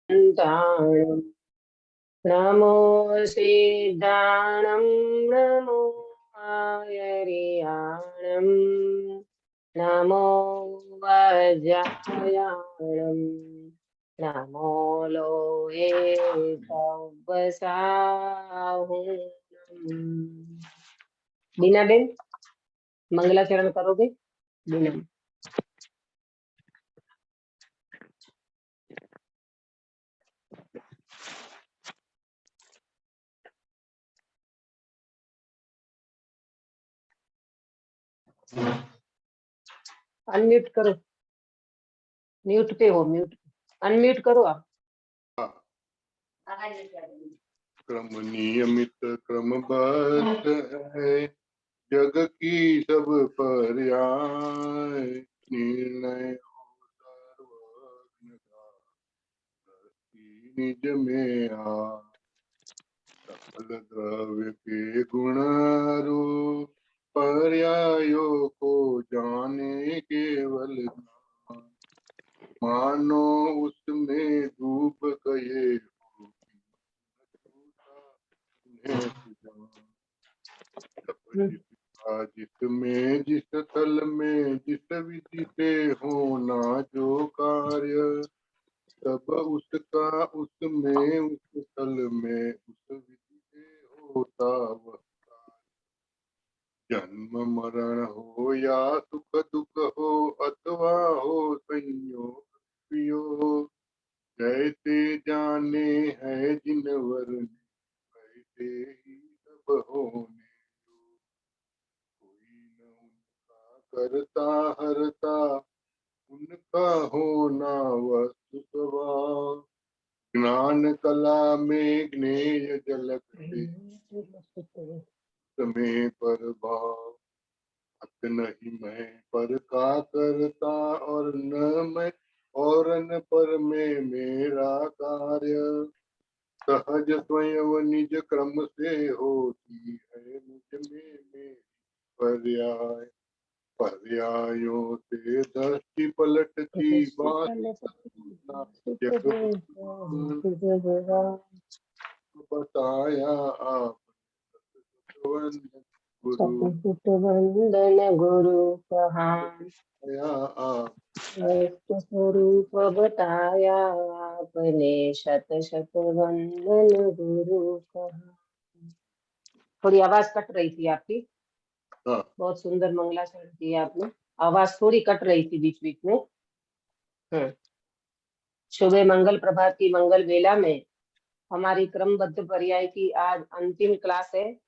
ताणं नमो सिद्धाणं नमो आयर्याणं नमो वज्रायाणं नमो लोहे सव्वसाहुं। बीना बेन मंगलाचरण करोगे? बीना अनम्यूट करो, म्यूट पे हो, म्यूट अनम्यूट करो आप। क्रम नियमित क्रमबद्ध है जग की सब पर्याय, निर्णय हो सर्वज्ञ का दृष्टि निज में आ। सकल द्रव्य के गुण रूप पर्यायों को जाने केवल ज्ञान, मानो उसमें डूब गए हो जिसमें जिस तल में जिस विधि से होना जो कार्य, तब उसका उसमें उस तल में उस विधि से होता वह। जन्म मरण हो या सुख दुख हो अथवा हो संयोग वियोग, जैसे जाने है जिन वर्ण वैसे ही सब होने। कोई न उनका करता हरता, उनका होना वस्तु स्वभाव। ज्ञान कला में ज्ञेय झलकते में पर भाव। हक नहीं मैं पर का करता और न मैं और न पर में मेरा कार्य। सहज स्वयं निज क्रम से होती है मुझ में मेरी पर्याय। पर्यायों से दृष्टि पलटती बात बताया आप गुरु वंदन गुरु कहा, आप स्वरूप बताया आपने, शत शत वंदन गुरु कहा। थोड़ी आवाज कट रही थी आपकी। बहुत सुंदर मंगलाचरण किया आपने, आवाज थोड़ी कट रही थी बीच बीच में। शुभ मंगल प्रभात की मंगल वेला में हमारी क्रमबद्ध पर्याय की आज अंतिम क्लास है।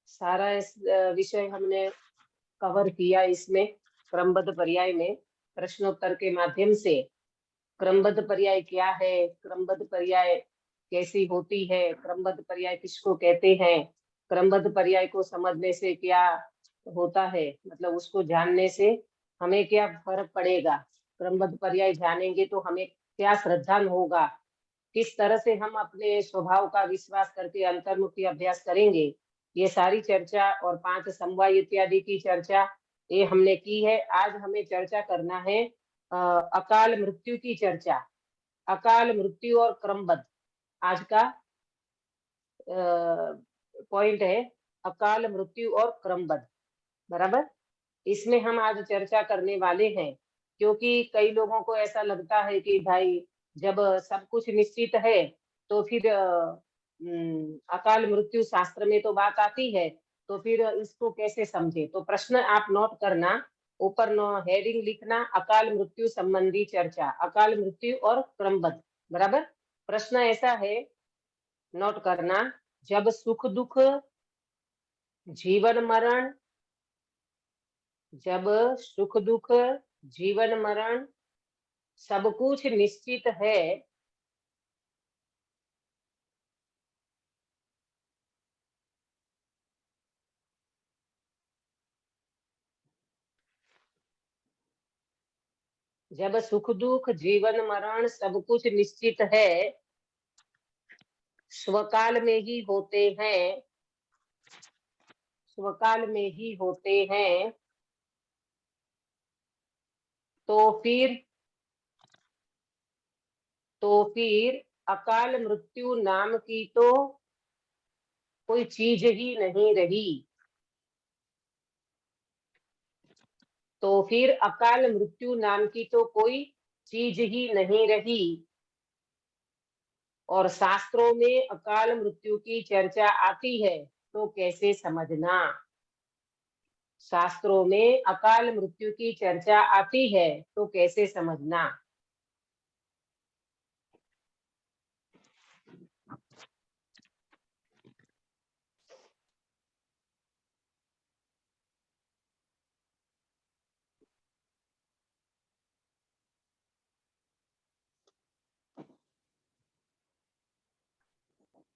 सारा इस विषय हमने कवर किया। इसमें क्रमबद्ध पर्याय में प्रश्नोत्तर के माध्यम से क्रमबद्ध पर्याय क्या है, क्रमबद्ध पर्याय कैसी होती है, क्रमबद्ध पर्याय किसको कहते हैं, क्रमबद्ध पर्याय को समझने से क्या होता है, मतलब उसको जानने से हमें क्या फर्क पड़ेगा, क्रमबद्ध पर्याय जानेंगे तो हमें क्या श्रद्धा होगा, किस तरह से हम अपने स्वभाव का विश्वास करके अंतर्मुखी अभ्यास करेंगे, ये सारी चर्चा और 5 समवाय इत्यादि की चर्चा ये हमने की है। आज हमें चर्चा करना है अकाल मृत्यु की चर्चा। अकाल मृत्यु और क्रमबद्ध आज का पॉइंट है, अकाल मृत्यु और क्रमबद्ध। बराबर, इसमें हम आज चर्चा करने वाले हैं। क्योंकि कई लोगों को ऐसा लगता है कि भाई जब सब कुछ निश्चित है तो फिर अकाल मृत्यु शास्त्र में तो बात आती है, तो फिर इसको कैसे समझे। तो प्रश्न आप नोट करना, ऊपर हेडिंग लिखना, अकाल मृत्यु संबंधी चर्चा, अकाल मृत्यु और क्रमबद्ध। बराबर, प्रश्न ऐसा है, नोट करना, जब सुख दुख जीवन मरण, जब सुख दुख जीवन मरण सब कुछ निश्चित है, जब सुख दुख जीवन मरण सब कुछ निश्चित है, स्वकाल में ही होते हैं, स्वकाल में ही होते हैं, तो फिर तो फिर अकाल मृत्यु नाम की तो कोई चीज ही नहीं रही। तो फिर अकाल मृत्यु नाम की तो कोई चीज ही नहीं रही। और शास्त्रों में अकाल मृत्यु की चर्चा आती है तो कैसे समझना। शास्त्रों में अकाल मृत्यु की चर्चा आती है तो कैसे समझना।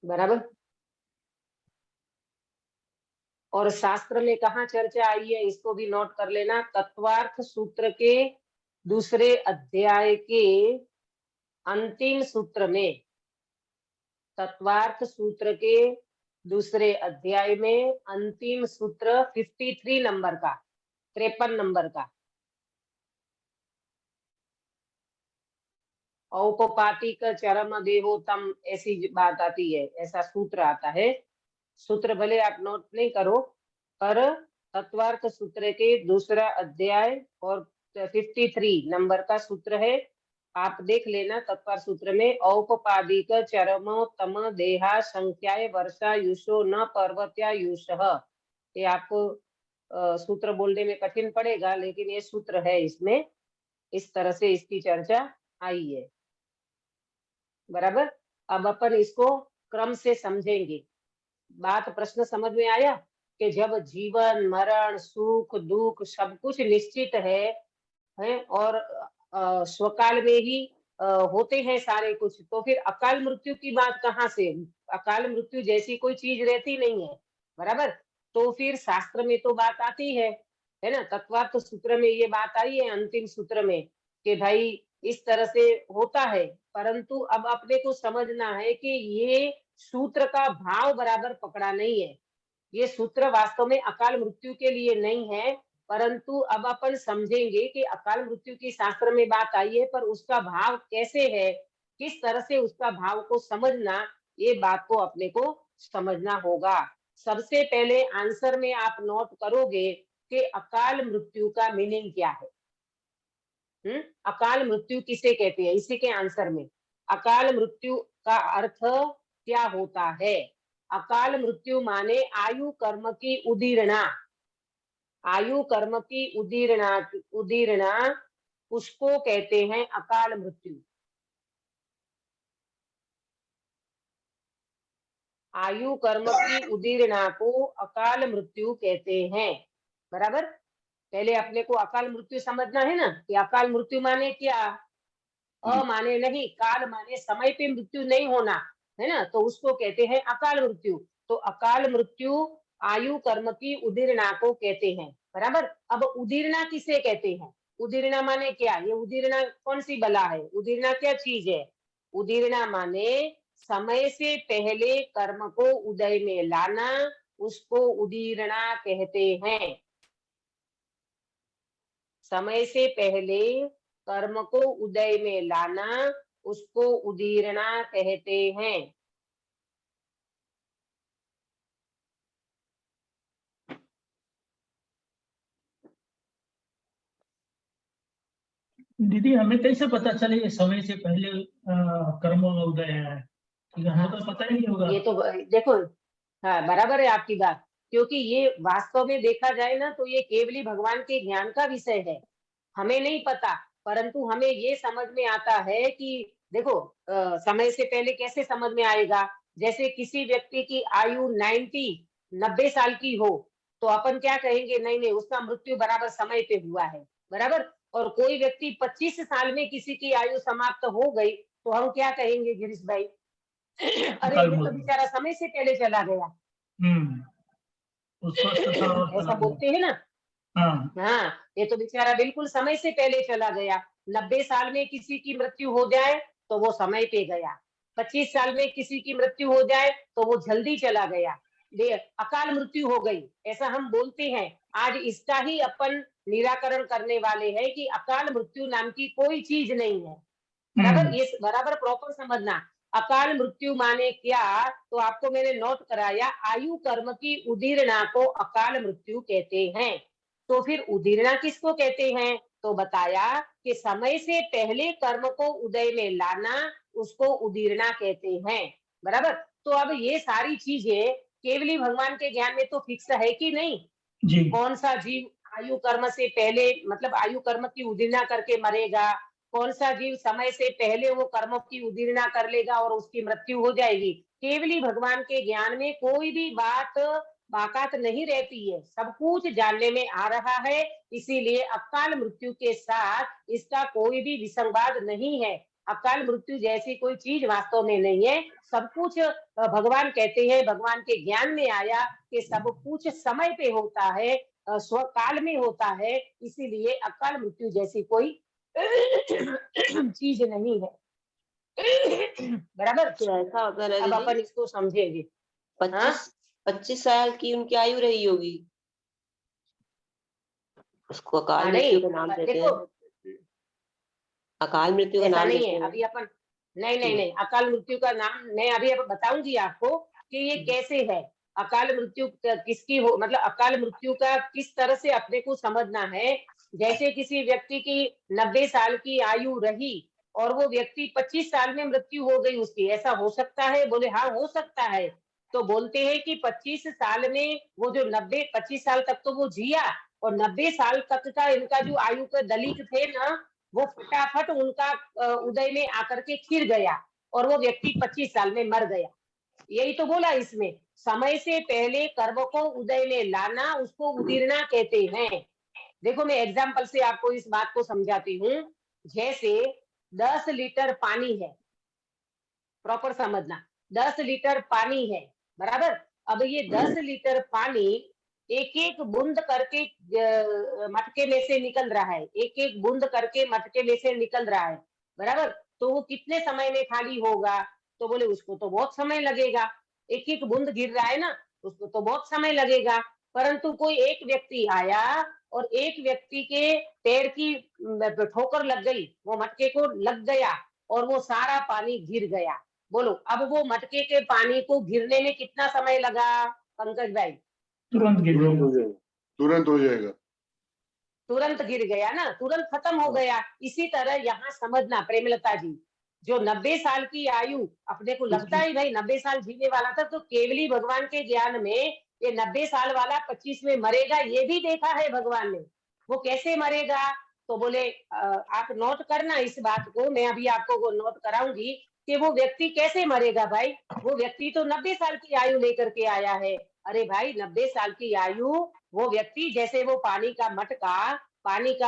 बराबर। और शास्त्र में कहाँ चर्चा आई है इसको भी नोट कर लेना। तत्वार्थ सूत्र के दूसरे अध्याय के अंतिम सूत्र में। तत्वार्थ सूत्र के दूसरे अध्याय में अंतिम सूत्र 53 नंबर का, 53 नंबर का। औपपातिक चरम देहोतम ऐसी बात आती है, ऐसा सूत्र आता है। सूत्र भले आप नोट नहीं करो, पर तत्वार्थ सूत्र के दूसरा अध्याय और 53 नंबर का सूत्र है, आप देख लेना। तत्वार्थ सूत्र में औपपादिक चरमोत्तम देहा संख्याय वर्षा युषो न पर्वत्या युषः। ये आपको सूत्र बोलने में कठिन पड़ेगा, लेकिन ये सूत्र है, इसमें इस तरह से इसकी चर्चा आई है। बराबर। अब अपन इसको क्रम से समझेंगे। बात प्रश्न समझ में आया कि जब जीवन मरण सुख दुख सब कुछ निश्चित है और स्वकाल में ही होते हैं सारे कुछ, तो फिर अकाल मृत्यु की बात कहाँ से। अकाल मृत्यु जैसी कोई चीज रहती नहीं है। बराबर। तो फिर शास्त्र में तो बात आती है ना। तत्वार्थ सूत्र में ये बात आई है अंतिम सूत्र में कि भाई इस तरह से होता है। परंतु अब अपने को समझना है कि ये सूत्र का भाव बराबर पकड़ा नहीं है। ये सूत्र वास्तव में अकाल मृत्यु के लिए नहीं है, परंतु अब अपन समझेंगे कि अकाल मृत्यु की शास्त्र में बात आई है, पर उसका भाव कैसे है, किस तरह से उसका भाव को समझना, ये बात को अपने को समझना होगा। सबसे पहले आंसर में आप नोट करोगे कि अकाल मृत्यु का मीनिंग क्या है। अकाल मृत्यु किसे कहते हैं, इसी के आंसर में अकाल मृत्यु का अर्थ क्या होता है। अकाल मृत्यु माने आयु कर्म की उदीर्णा। आयु कर्म की उदीर्णा, उदीर्णा उसको कहते हैं अकाल मृत्यु। आयु कर्म की उदीर्णा को अकाल मृत्यु कहते हैं। बराबर। पहले अपने को अकाल मृत्यु समझना है ना कि अकाल मृत्यु माने क्या। माने नहीं, काल माने समय पे मृत्यु नहीं होना, है ना, तो उसको कहते हैं अकाल मृत्यु। तो अकाल मृत्यु आयु कर्म की उदीर्णा को कहते हैं। बराबर। अब उदीर्णा किसे कहते हैं। उदीर्णा माने क्या, ये उदीर्णा कौन सी बला है, उदीर्णा क्या चीज है। उदीर्णा माने समय से पहले कर्म को उदय में लाना, उसको उदीर्णा कहते हैं। समय से पहले कर्म को उदय में लाना, उसको उदीर्णा कहते हैं। दीदी हमें कैसे पता चले ये समय से पहले कर्मों में उदय है। ठीक है, हमें तो पता ही नहीं होगा। ये तो देखो, हाँ बराबर है आपकी बात, क्योंकि ये वास्तव में देखा जाए ना तो ये केवली भगवान के ज्ञान का विषय है। हमें नहीं पता, परंतु हमें ये समझ में आता है कि देखो समय से पहले कैसे समझ में आएगा। जैसे किसी व्यक्ति की आयु 90 साल की हो, तो अपन क्या कहेंगे, नहीं नहीं उसका मृत्यु बराबर समय पे हुआ है। बराबर। और कोई व्यक्ति 25 साल में किसी की आयु समाप्त हो गई, तो हम क्या कहेंगे गिरीश भाई, अरे अकाल ये तो मृत्यु। बेचारा समय से पहले चला गया। वो स्वस्थ था और ऐसा चला गया। बोलते हैं ना। हाँ। हाँ, ये तो बेचारा बिल्कुल समय से पहले चला गया। 90 साल में किसी की मृत्यु हो जाए तो वो समय पे गया। 25 साल में किसी की मृत्यु हो जाए तो वो जल्दी चला गया। अकाल मृत्यु हो गई, ऐसा हम बोलते हैं। आज इसका ही अपन निराकरण करने वाले हैं कि अकाल मृत्यु नाम की कोई चीज नहीं है। बराबर, ये बराबर प्रॉपर समझना। अकाल मृत्यु माने क्या, तो आपको मैंने नोट कराया, आयु कर्म की उदीर्णा को अकाल मृत्यु कहते हैं। तो फिर उदीर्णा किसको कहते हैं, तो बताया कि समय से पहले कर्म को उदय में लाना, उसको उदीर्णा कहते हैं। बराबर, तो अब ये सारी चीजें केवली भगवान के ज्ञान में तो फिक्स है कि नहीं, जी कौन सा जीव आयु कर्म से पहले, मतलब आयु कर्म की उदीर्णा करके मरेगा, कौन सा जीव समय से पहले वो कर्मों की उदीर्णा कर लेगा और उसकी मृत्यु हो जाएगी। केवली भगवान के ज्ञान में कोई भी बाकात नहीं रहती है, सब कुछ जानने में आ रहा है। इसीलिए अकाल मृत्यु के साथ इसका कोई भी विसंवाद नहीं है। अकाल मृत्यु जैसी कोई चीज वास्तव में नहीं है। सब कुछ भगवान कहते हैं, भगवान के ज्ञान में आया कि सब कुछ समय पे होता है, स्वकाल में होता है। इसीलिए अकाल मृत्यु जैसी कोई चीज नहीं है। बराबर, तो ऐसा होता है अब ना अपन दीदी, इसको समझेंगे। हाँ 25 साल की उनकी आयु रही होगी, उसको अकाल नहीं, मृत्यु का नाम देते देखो हैं, अकाल मृत्यु का ऐसा नाम नहीं देते है। हैं। अभी अपन नहीं, अकाल मृत्यु का नाम मैं अभी अब बताऊंगी आपको कि ये कैसे है। अकाल मृत्यु किसकी हो, मतलब अकाल मृत्यु का किस तरह से अपने को समझना है। जैसे किसी व्यक्ति की 90 साल की आयु रही और वो व्यक्ति 25 साल में मृत्यु हो गई उसकी, ऐसा हो सकता है, बोले हाँ हो सकता है। तो बोलते हैं कि 25 साल में वो जो 25 साल तक तो वो जिया, और 90 साल तक का इनका जो आयु के दलित थे ना, वो फटाफट उनका उदय में आकर के खिर गया और वो व्यक्ति 25 साल में मर गया। यही तो बोला इसमें, समय से पहले कर्म को उदय में लाना, उसको उदीर्णा कहते हैं। देखो मैं एग्जाम्पल से आपको इस बात को समझाती हूँ। जैसे 10 लीटर पानी है, प्रॉपर समझना, 10 लीटर पानी है, बराबर। अब ये 10 लीटर पानी एक एक बूंद करके मटके में से निकल रहा है, एक एक बूंद करके मटके में से निकल रहा है, बराबर। तो वो कितने समय में खाली होगा, तो बोले उसको तो बहुत समय लगेगा। एक एक बूंद गिर रहा है ना, उसको तो बहुत समय लगेगा। परंतु कोई एक व्यक्ति आया और एक व्यक्ति के पैर की ठोकर लग गई, वो मटके को लग गया और वो सारा पानी गिर गया। बोलो अब वो मटके के पानी को गिरने में कितना समय लगा पंकज भाई? तुरंत गिर तुरंत हो जाएगा। जाएगा, तुरंत हो जाएगा। तुरंत गिर गया ना, तुरंत खत्म हो गया। इसी तरह यहाँ समझना प्रेमलता जी, जो 90 साल की आयु अपने को लगता है भाई 90 साल जीने वाला था, तो केवली भगवान के ज्ञान में ये 90 साल वाला 25 में मरेगा, ये भी देखा है भगवान ने। वो कैसे मरेगा, तो बोले आप नोट करना इस बात को, मैं अभी आपको वो नोट कराऊंगी कि वो व्यक्ति कैसे मरेगा भाई। वो व्यक्ति तो 90 साल की आयु लेकर के आया है। अरे भाई 90 साल की आयु, वो व्यक्ति जैसे वो पानी का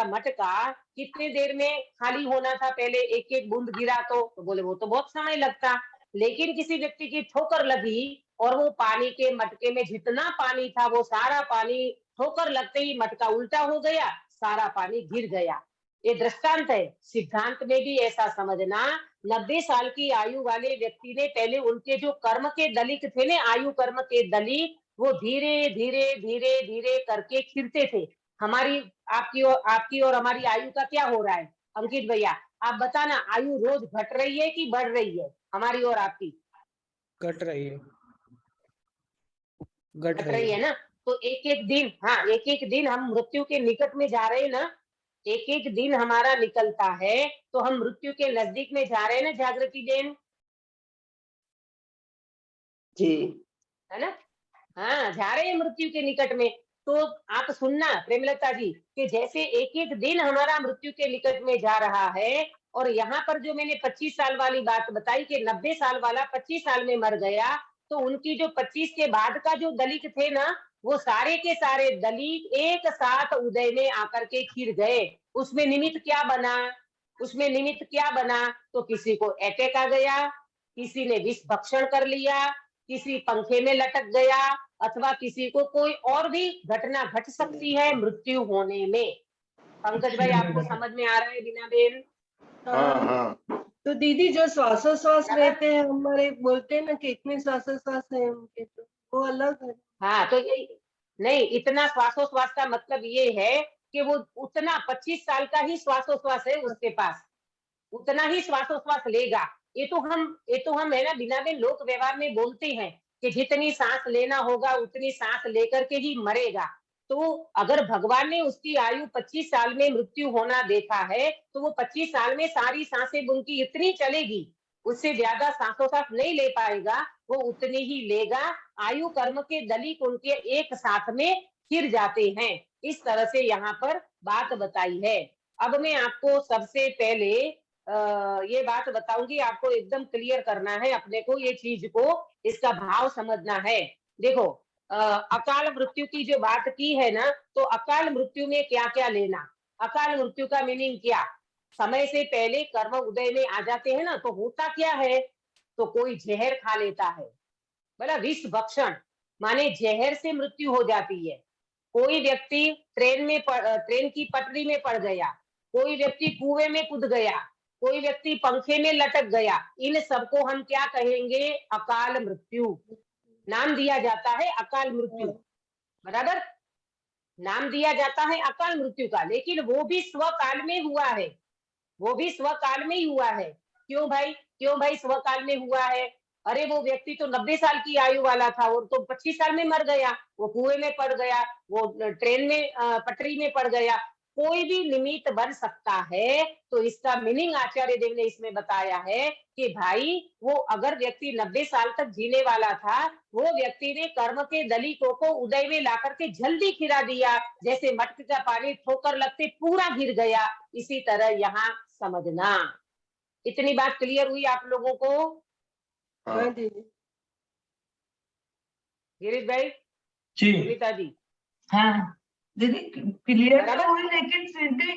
मटका कितने देर में खाली होना था, पहले एक एक बूंद गिरा तो बोले वो तो बहुत समय लगता। लेकिन किसी व्यक्ति की ठोकर लगी और वो पानी के मटके में जितना पानी था वो सारा पानी ठोकर लगते ही मटका उल्टा हो गया, सारा पानी गिर गया। ये दृष्टांत है। सिद्धांत में भी ऐसा समझना, 90 साल की आयु वाले व्यक्ति ने पहले उनके जो कर्म के दलित थे ना, आयु कर्म के दलित, वो धीरे धीरे धीरे धीरे करके खिरते थे। हमारी आपकी और हमारी आयु का क्या हो रहा है अंकित भैया, आप बताना, आयु रोज घट रही है कि बढ़ रही है हमारी और आपकी? घट रही है, घट घट रही रही है ना। तो एक एक दिन, हाँ एक एक दिन हम मृत्यु के निकट में जा रहे हैं ना, एक एक दिन हमारा निकलता है तो हम मृत्यु के नजदीक में जा रहे हैं ना जागृति देन, जी है ना। हाँ जा रहे हैं मृत्यु के निकट में। तो आप सुनना प्रेमलता जी कि जैसे एक एक दिन हमारा मृत्यु के निकट में जा रहा है, और यहाँ पर जो मैंने 25 साल वाली बात बताई कि 90 साल वाला 25 साल में मर गया, तो उनकी जो 25 के बाद का जो दलित थे ना, वो सारे के सारे दलित एक साथ उदय में आकर के खिर गए। उसमें निमित्त क्या बना, उसमें निमित्त क्या बना, तो किसी को अटैक आ गया, किसी ने विष भक्षण कर लिया, किसी पंखे में लटक गया, अथवा किसी को कोई और भी घटना घट सकती है मृत्यु होने में। पंकज भाई आपको समझ में आ रहा है बीना बेन? हाँ हाँ, हाँ तो दीदी जो श्वासोश्वास बराबर? रहते हैं हमारे, बोलते हैं ना कि इतने श्वासोश्वास है उनके, तो वो अलग है। हाँ तो यही नहीं, इतना श्वासोश्वास का मतलब ये है कि वो उतना 25 साल का ही श्वासोश्वास है उसके पास, उतना ही श्वासोश्वास लेगा। ये तो हम है ना बिना में लोक व्यवहार में बोलते हैं कि जितनी सांस लेना होगा उतनी सांस लेकर के ही मरेगा। तो अगर भगवान ने उसकी आयु 25 साल में मृत्यु होना देखा है, तो वो 25 साल में सारी सांसें उनकी इतनी चलेगी, उससे ज्यादा सांसोश्वास नहीं ले पाएगा, वो उतनी ही लेगा। आयु कर्म के दलिक उनके एक साथ में फिर जाते हैं। इस तरह से यहाँ पर बात बताई है। अब मैं आपको सबसे पहले ये बात बताऊंगी, आपको एकदम क्लियर करना है अपने को, ये चीज को, इसका भाव समझना है। देखो, अकाल मृत्यु की जो बात की है ना, तो अकाल मृत्यु में क्या क्या लेना, अकाल मृत्यु का मीनिंग क्या, समय से पहले कर्म उदय में आ जाते हैं ना, तो होता क्या है, तो कोई जहर खा लेता है, बोला विष भक्षण, माने जहर से मृत्यु हो जाती है। कोई व्यक्ति ट्रेन की पटरी में पड़ गया, कोई व्यक्ति कुएं में कूद गया, कोई व्यक्ति पंखे में लटक गया, इन सबको हम क्या कहेंगे, अकाल मृत्यु। नाम दिया जाता है अकाल मृत्यु, बराबर, नाम दिया जाता है अकाल मृत्यु का। लेकिन वो भी स्वकाल में हुआ है, वो भी स्वकाल में ही हुआ है। क्यों भाई स्वकाल में हुआ है? अरे वो व्यक्ति तो 90 साल की आयु वाला था, और तो 25 साल में मर गया, वो कुएं में पड़ गया, वो ट्रेन में पटरी में पड़ गया। कोई भी निमित्त बन सकता है। तो इसका मीनिंग आचार्य देव ने इसमें बताया है कि भाई वो अगर व्यक्ति 90 साल तक जीने वाला था, वो व्यक्ति ने कर्म के दलिकों को उदय में ला करके जल्दी खिला दिया, जैसे मटके का पानी ठोकर लगते पूरा गिर गया। इसी तरह यहाँ समझना। इतनी बात क्लियर हुई आप लोगों को? हाँ हाँ दीदी। गिरीश भाई, जी सुनीता जी, हाँ दीदी क्लियर बराबर? तो हुई, लेकिन फिर भी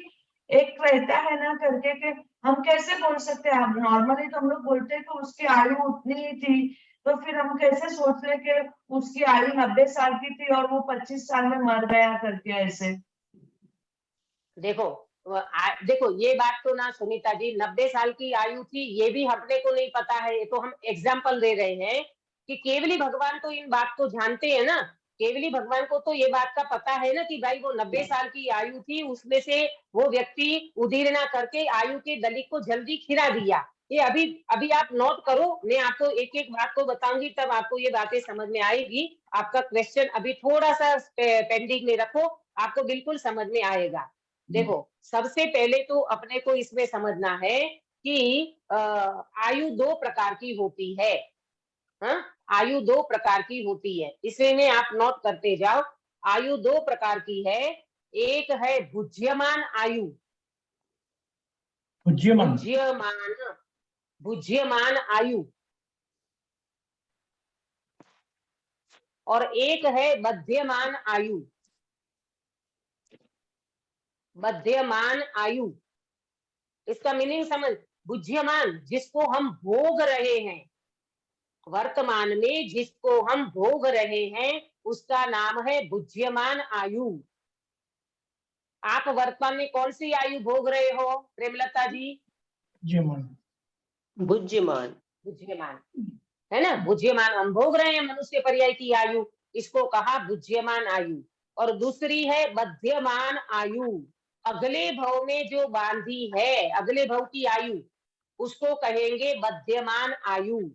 एक रहता है ना करके कि हम कैसे बोल सकते हैं। अब नॉर्मली तो हम लोग बोलते हैं कि उसकी आयु उतनी ही थी, तो फिर हम कैसे सोच ले कि उसकी आयु 90 साल की थी और वो 25 साल में मर गया करके ऐसे। देखो देखो ये बात तो ना सुनीता जी 90 साल की आयु थी, ये भी अपने को नहीं पता है, ये तो हम एग्जाम्पल दे रहे हैं कि केवली भगवान तो इन बात को जानते हैं ना। केवली भगवान को तो ये बात का पता है ना कि भाई वो 90 साल की आयु थी, उसमें से वो व्यक्ति उदीरना करके आयु के दलिक को जल्दी खिला दिया। ये अभी अभी आप नोट करो, मैं आपको एक एक बात को बताऊंगी, तब आपको ये बातें समझ में आएगी। आपका क्वेश्चन अभी थोड़ा सा पेंडिंग में रखो, आपको बिल्कुल समझ में आएगा। देखो, सबसे पहले तो अपने को इसमें समझना है कि आयु दो प्रकार की होती है। हाँ? आयु दो प्रकार की होती है, इसे में आप नोट करते जाओ। आयु दो प्रकार की है, एक है भुज्यमान आयु, बुद्धिमान भुज्यमान भुज्यमान आयु, और एक है मध्यमान आयु, मध्यमान आयु। इसका मीनिंग समझ, बुद्धिमान जिसको हम भोग रहे हैं, वर्तमान में जिसको हम भोग रहे हैं, उसका नाम है बुद्धिमान आयु। आप वर्तमान में कौन सी आयु भोग रहे हो प्रेमलता जी? बुद्धिमान बुद्धिमान। बुद्धिमान है ना, बुद्धिमान हम भोग रहे हैं, मनुष्य पर्याय की आयु, इसको कहा बुद्धिमान आयु। और दूसरी है मध्यमान आयु, अगले भव में जो बांधी है, अगले भव की आयु, उसको कहेंगे मध्यमान आयु।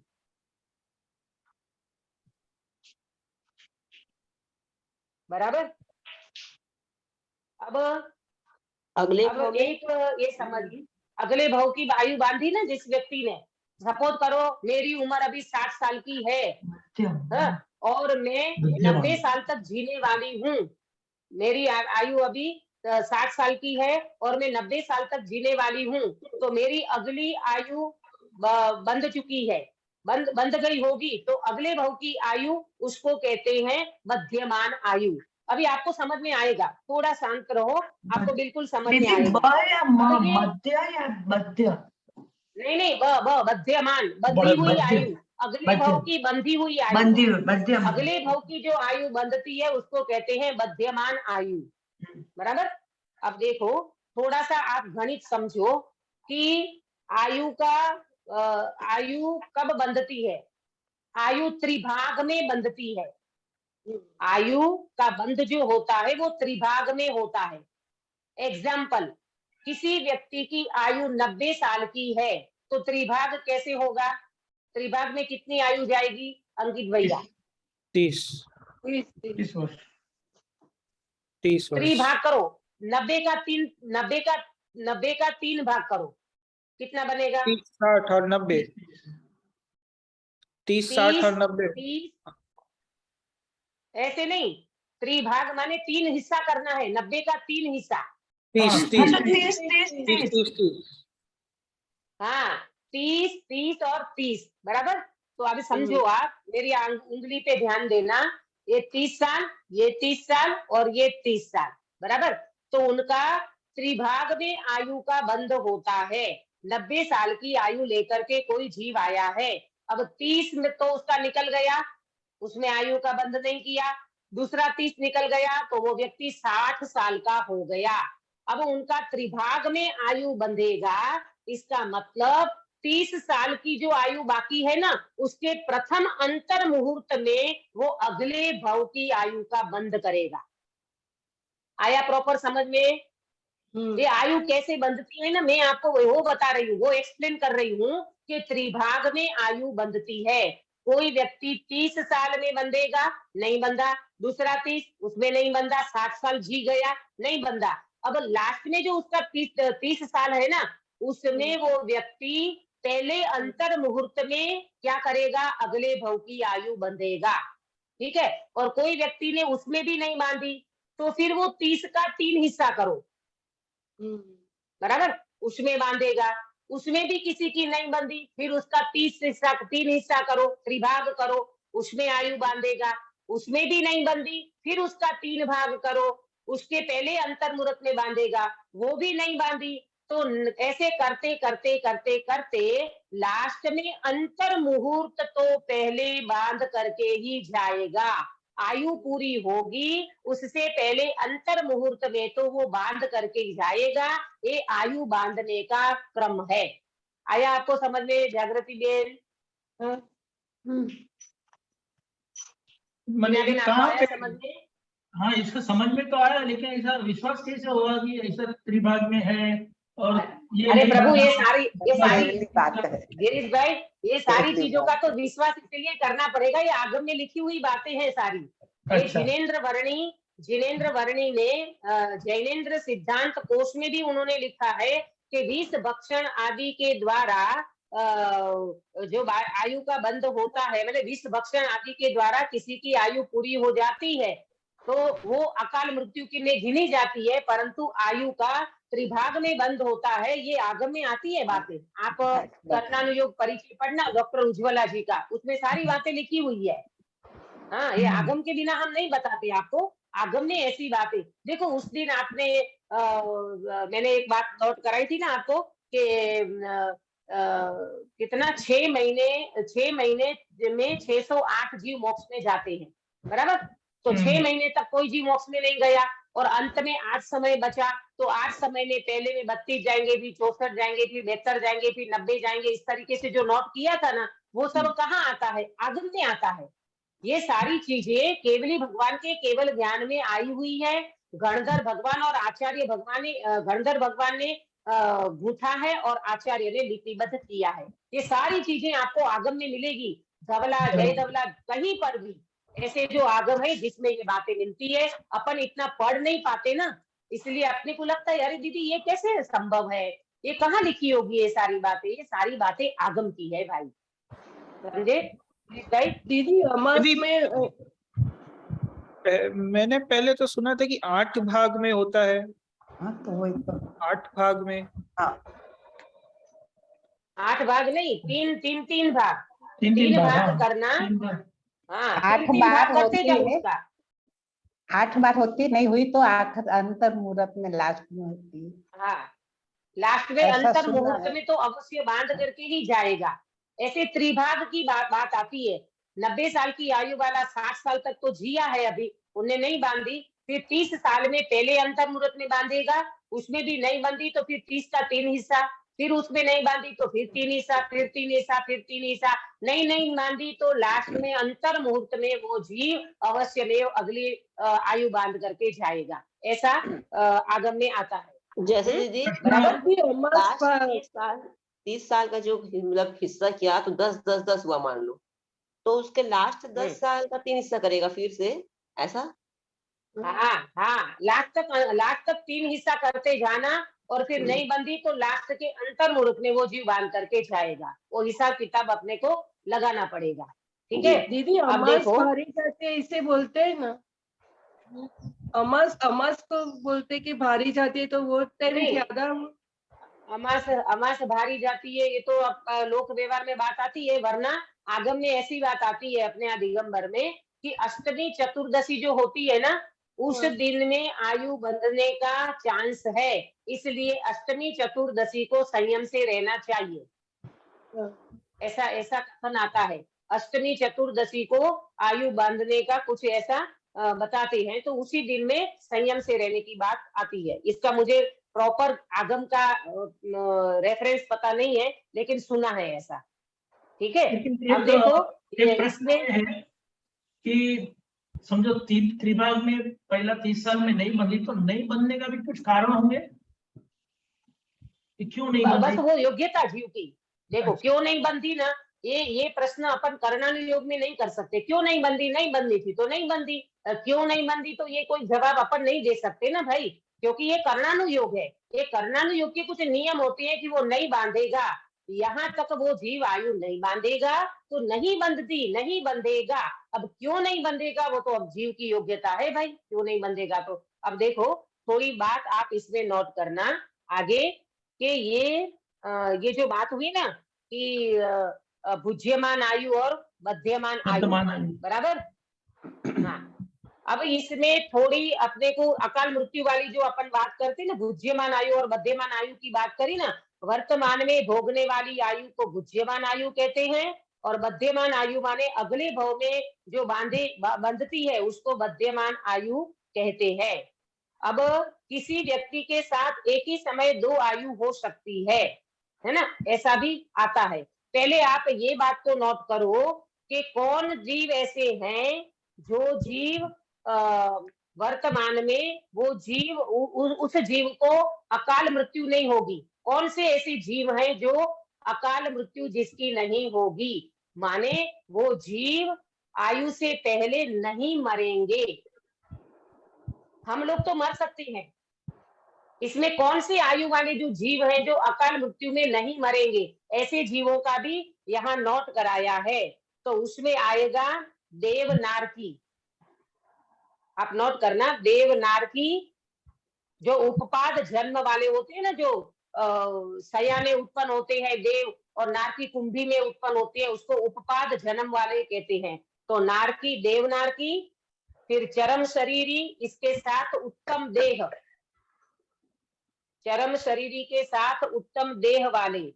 बराबर? अब अगले भाव में एक ये समझ, अगले भव की आयु बांधी ना जिस व्यक्ति ने, सपोज करो मेरी उम्र अभी 60 साल की है, हाँ, और मैं 90 साल तक जीने वाली हूँ। मेरी आयु अभी 60 साल की है और मैं 90 साल तक जीने वाली हूँ, तो मेरी अगली आयु बंध चुकी है, बंध गई होगी, तो अगले भव की आयु उसको कहते हैं मध्यमान आयु। अभी आपको समझ में आएगा, थोड़ा शांत रहो, आपको बिल्कुल समझ में दीदी आएगा। ब या म, अब ये मध्य या मध्य? नहीं, मध्यमान, बंधी हुई मध्य आयु, अगले भव की बंधी हुई आयु, बंदी मध्यम। अगले भव की जो आयु बंधती है उसको कहते हैं मध्यमान आयु। बराबर? अब देखो, थोड़ा सा आप गणित समझो कि आयु का आयु कब बंधती है। आयु त्रिभाग में बंधती है, आयु का बंध जो होता है वो त्रिभाग में होता है। एग्जाम्पल, किसी व्यक्ति की आयु 90 साल की है तो त्रिभाग कैसे होगा? त्रिभाग में कितनी आयु जाएगी अंकित भैया? 30 इस वर्ष 30 वर्ष। त्रिभाग करो, 90 का 3 भाग करो, कितना बनेगा? 30, 60 और 90। 30, 60 और 90। 30 ऐसे नहीं, त्रिभाग माने 3 हिस्सा करना है, 90 का 3 हिस्सा। 30, हाँ, 30, अच्छा 30 30 30, 30 30। हाँ 30 30 और 30 बराबर। तो अभी समझो आप, मेरी उंगली पे ध्यान देना, ये 30 साल, ये 30 साल और ये 30 साल बराबर। तो उनका त्रिभाग में आयु का बंध होता है। 90 साल की आयु लेकर के कोई जीव आया है, अब 30 में तो उसका निकल गया, उसमें आयु का बंध नहीं किया। दूसरा 30 निकल गया तो वो व्यक्ति 60 साल का हो गया। अब उनका त्रिभाग में आयु बंधेगा, इसका मतलब 30 साल की जो आयु बाकी है ना, उसके प्रथम अंतर मुहूर्त में वो अगले भव की आयु का बंध करेगा। आया प्रॉपर समझ में? ये आयु कैसे बंधती है ना, मैं आपको वो बता रही हूँ, वो एक्सप्लेन कर रही हूँ कि त्रिभाग में आयु बंधती है। कोई व्यक्ति 30 साल में बंधेगा, नहीं बंधा। दूसरा 30, उसमें नहीं बंधा, 60 साल जी गया, नहीं बंधा। अब लास्ट में जो उसका 30 साल है ना, उसमें वो व्यक्ति पहले अंतर मुहूर्त में क्या करेगा? अगले भव की आयु बंधेगा। ठीक है। और कोई व्यक्ति ने उसमें भी नहीं बांधी तो फिर वो 30 का 3 हिस्सा करो बराबर, उसमें बांधेगा। उसमें भी किसी की नहीं बंधी, फिर उसका 3 हिस्सा करो, त्रिभाग करो, उसमें आयु बांधेगा। उसमें भी नहीं बंधी, फिर उसका 3 भाग करो, उसके पहले अंतर मुहूर्त में बांधेगा, वो भी नहीं बांधी। तो ऐसे करते करते करते करते लास्ट में अंतर मुहूर्त तो पहले बांध करके ही जाएगा। आयु पूरी होगी, उससे पहले अंतर मुहूर्त में तो वो बांध करके जाएगा। ये आयु बांधने का क्रम है। आया आपको समझ में जागृति बेन? मैंने मीना बेन, आपको कहाँ आया पे? समझ में? हाँ, इसका समझ में तो आया, लेकिन ऐसा विश्वास कैसे होगा कि ऐसा त्रिभाग में है और ये अरे नहीं प्रभु, बना? ये सारी बात है। गिरीश भाई, ये सारी केवली चीजों का बात तो विश्वास इसलिए करना पड़ेगा, ये आगम में लिखी हुई बातें हैं सारी। ये अच्छा। जिनेन्द्र वर्णी ने जैनेन्द्र सिद्धांत कोश में भी उन्होंने लिखा है कि विष भक्षण आदि के द्वारा जो आयु का बंध होता है, मतलब विष भक्षण आदि के द्वारा किसी की आयु पूरी हो जाती है तो वो अकाल मृत्यु की में गिनी जाती है, परंतु आयु का त्रिभाग में बंद होता है। ये आगम में आती है बातें। आप कर्णानुयोग परिचय पढ़ना डॉक्टर उज्ज्वला जी का, उसमें सारी बातें लिखी हुई है। हाँ, ये आगम के बिना हम नहीं बताते आपको, आगम में ऐसी बातें। देखो उस दिन आपने मैंने एक बात नोट कराई थी ना आपको कि कितना 6 महीने में 608 जीव मोक्ष में जाते हैं बराबर। तो 6 महीने तक कोई जीव मोक्ष में नहीं गया और अंत में 8 समय बचा। तो 8 समय में पहले में 32 जाएंगे, फिर 64 जाएंगे, फिर 72 जाएंगे, फिर 90 जाएंगे। इस तरीके से जो नोट किया था ना, वो सब कहाँ आता है? आगम में आता है। ये सारी चीजें केवली भगवान के केवल ज्ञान में आई हुई है। गणधर भगवान और आचार्य भगवान ने गणधर भगवान ने गूंथा है और आचार्य ने लिपिबद्ध किया है। ये सारी चीजें आपको आगम में मिलेगी। धवला, जय धवला, कहीं पर भी ऐसे जो आगम है जिसमें ये बातें मिलती है। अपन इतना पढ़ नहीं पाते ना, इसलिए अपने को लगता है अरे दीदी ये कैसे संभव है, ये कहाँ लिखी होगी ये सारी बातें? ये सारी बातें आगम की है भाई, समझे? दीदी अमास दीदी, में मैंने पहले तो सुना था कि 8 भाग में होता है। हाँ तो वही तो 8 भाग में। हाँ 8 भाग नहीं, 3 भाग। 3 भाग हाँ, करना। 3 भाग। हाँ, 8 3 बार भाग करते होती जाओ है। उसका। 8 बार होती नहीं हुई तो 8 अंतर मुहूर्त में लास्ट में होती है। हाँ, लास्ट में ऐसा अंतर सुना मुहूर्त है। में तो अवश्य बांध करके ही जाएगा। ऐसे त्रिभाग की बात आती है। 90 साल की आयु वाला 60 साल तक तो जिया है अभी, उन्हें नहीं बांधी। फिर 30 साल में पहले अंतर मुहूर्त में बांधेगा, उसमें भी नहीं बांधी तो फिर 30 का 3 हिस्सा, फिर उसमें नहीं बांधी तो फिर 3 हिस्सा, फिर 3 हिस्सा, फिर 3 हिस्सा, नहीं बांधी तो लास्ट में अंतर मुहूर्त में वो जीव अवश्य में अगली आयु बांध करके जाएगा। ऐसा आगम में आता है। जैसे दीदी बराबर। दीदी अमास लास्ट भाग 30 साल का जो मतलब हिस्सा किया तो 10 हुआ मान लो, तो उसके लास्ट 10 साल का 3 हिस्सा करेगा फिर से, ऐसा? हाँ, लास्ट तक 3 हिस्सा करते जाना और फिर नहीं बंधी तो लास्ट के अंतर मुड़क में वो जीव बांध करके जाएगा। वो हिसाब किताब अपने को लगाना पड़ेगा। ठीक है, दीदी अब अमास देखो भारी जाते इसे बोलते हैं ना, अमास को बोलते कि भारी जाती है, तो वो टाइम नहीं। ज्यादा अमास भारी जाती है, ये तो अब लोक व्यवहार में बात आती है, वरना आगम में ऐसी बात आती है अपने यहाँ दिगंबर में कि अष्टमी चतुर्दशी जो होती है ना, उस हाँ। दिन में आयु बंधने का चांस है, इसलिए अष्टमी चतुर्दशी को संयम से रहना चाहिए। ऐसा ऐसा कथन आता है। अष्टमी चतुर्दशी को आयु बांधने का कुछ ऐसा बताते हैं, तो उसी दिन में संयम से रहने की बात आती है। इसका मुझे प्रॉपर आगम का रेफरेंस पता नहीं है, लेकिन सुना है ऐसा। ठीक है, लेकिन अब देखो एक प्रश्न इसमें ये है कि समझो त्रिभाग में पहला 30 साल में नहीं बंधी, तो नहीं बनने का भी कुछ कारण होंगे कि क्यों नहीं बस बंधी? वो योग्यता जीव की। देखो अच्छा। क्यों नहीं बंधी ना, ये प्रश्न अपन कर्णानुयोग में नहीं कर सकते। क्यों नहीं बंधी, नहीं बंधी थी तो नहीं बंधी। क्यों नहीं बंधी तो ये कोई जवाब अपन नहीं दे सकते ना भाई, क्योंकि ये कर्णानुयोग है। ये कर्णानुयोग के कुछ नियम होते हैं कि वो नहीं बांधेगा, यहाँ तक वो जीव आयु नहीं बांधेगा तो नहीं बंधती, नहीं बंधेगा। अब क्यों नहीं बंधेगा वो तो अब जीव की योग्यता है भाई, क्यों नहीं बंधेगा। तो अब देखो थोड़ी बात आप इसमें नोट करना आगे, कि ये जो बात हुई ना कि भुज्यमान आयु और मध्यमान आयु, वर्तमान आयु। बराबर। हाँ, अब इसमें थोड़ी अपने को अकाल मृत्यु वाली जो अपन बात करते ना, भुज्यमान आयु और मध्यमान आयु की बात करी ना, वर्तमान में भोगने वाली आयु को भुज्यमान आयु कहते हैं, और मध्यमान आयु माने अगले भव में जो बंधती है उसको मध्यमान आयु कहते हैं। अब किसी व्यक्ति के साथ एक ही समय 2 आयु हो सकती है ना, ऐसा भी आता है। पहले आप ये बात को नोट करो कि कौन जीव ऐसे हैं जो जीव वर्तमान में वो जीव उस जीव को अकाल मृत्यु नहीं होगी। कौन से ऐसे जीव हैं जो अकाल मृत्यु जिसकी नहीं होगी, माने वो जीव आयु से पहले नहीं मरेंगे। हम लोग तो मर सकते हैं, इसमें कौन सी आयु वाले जो जीव हैं जो अकाल मृत्यु में नहीं मरेंगे, ऐसे जीवों का भी यहाँ नोट कराया है। तो उसमें आएगा देवनारकी। आप नोट करना, देवनारकी जो उपपाद जन्म वाले होते हैं ना, जो सया में उत्पन्न होते हैं देव, और नारकी कुंभी में उत्पन्न होती है, उसको उपपाद जन्म वाले कहते हैं। तो नारकी, देवनारकी, फिर चरम शरीरी, इसके साथ उत्तम देह, चरम शरीरी के साथ उत्तम देह वाले,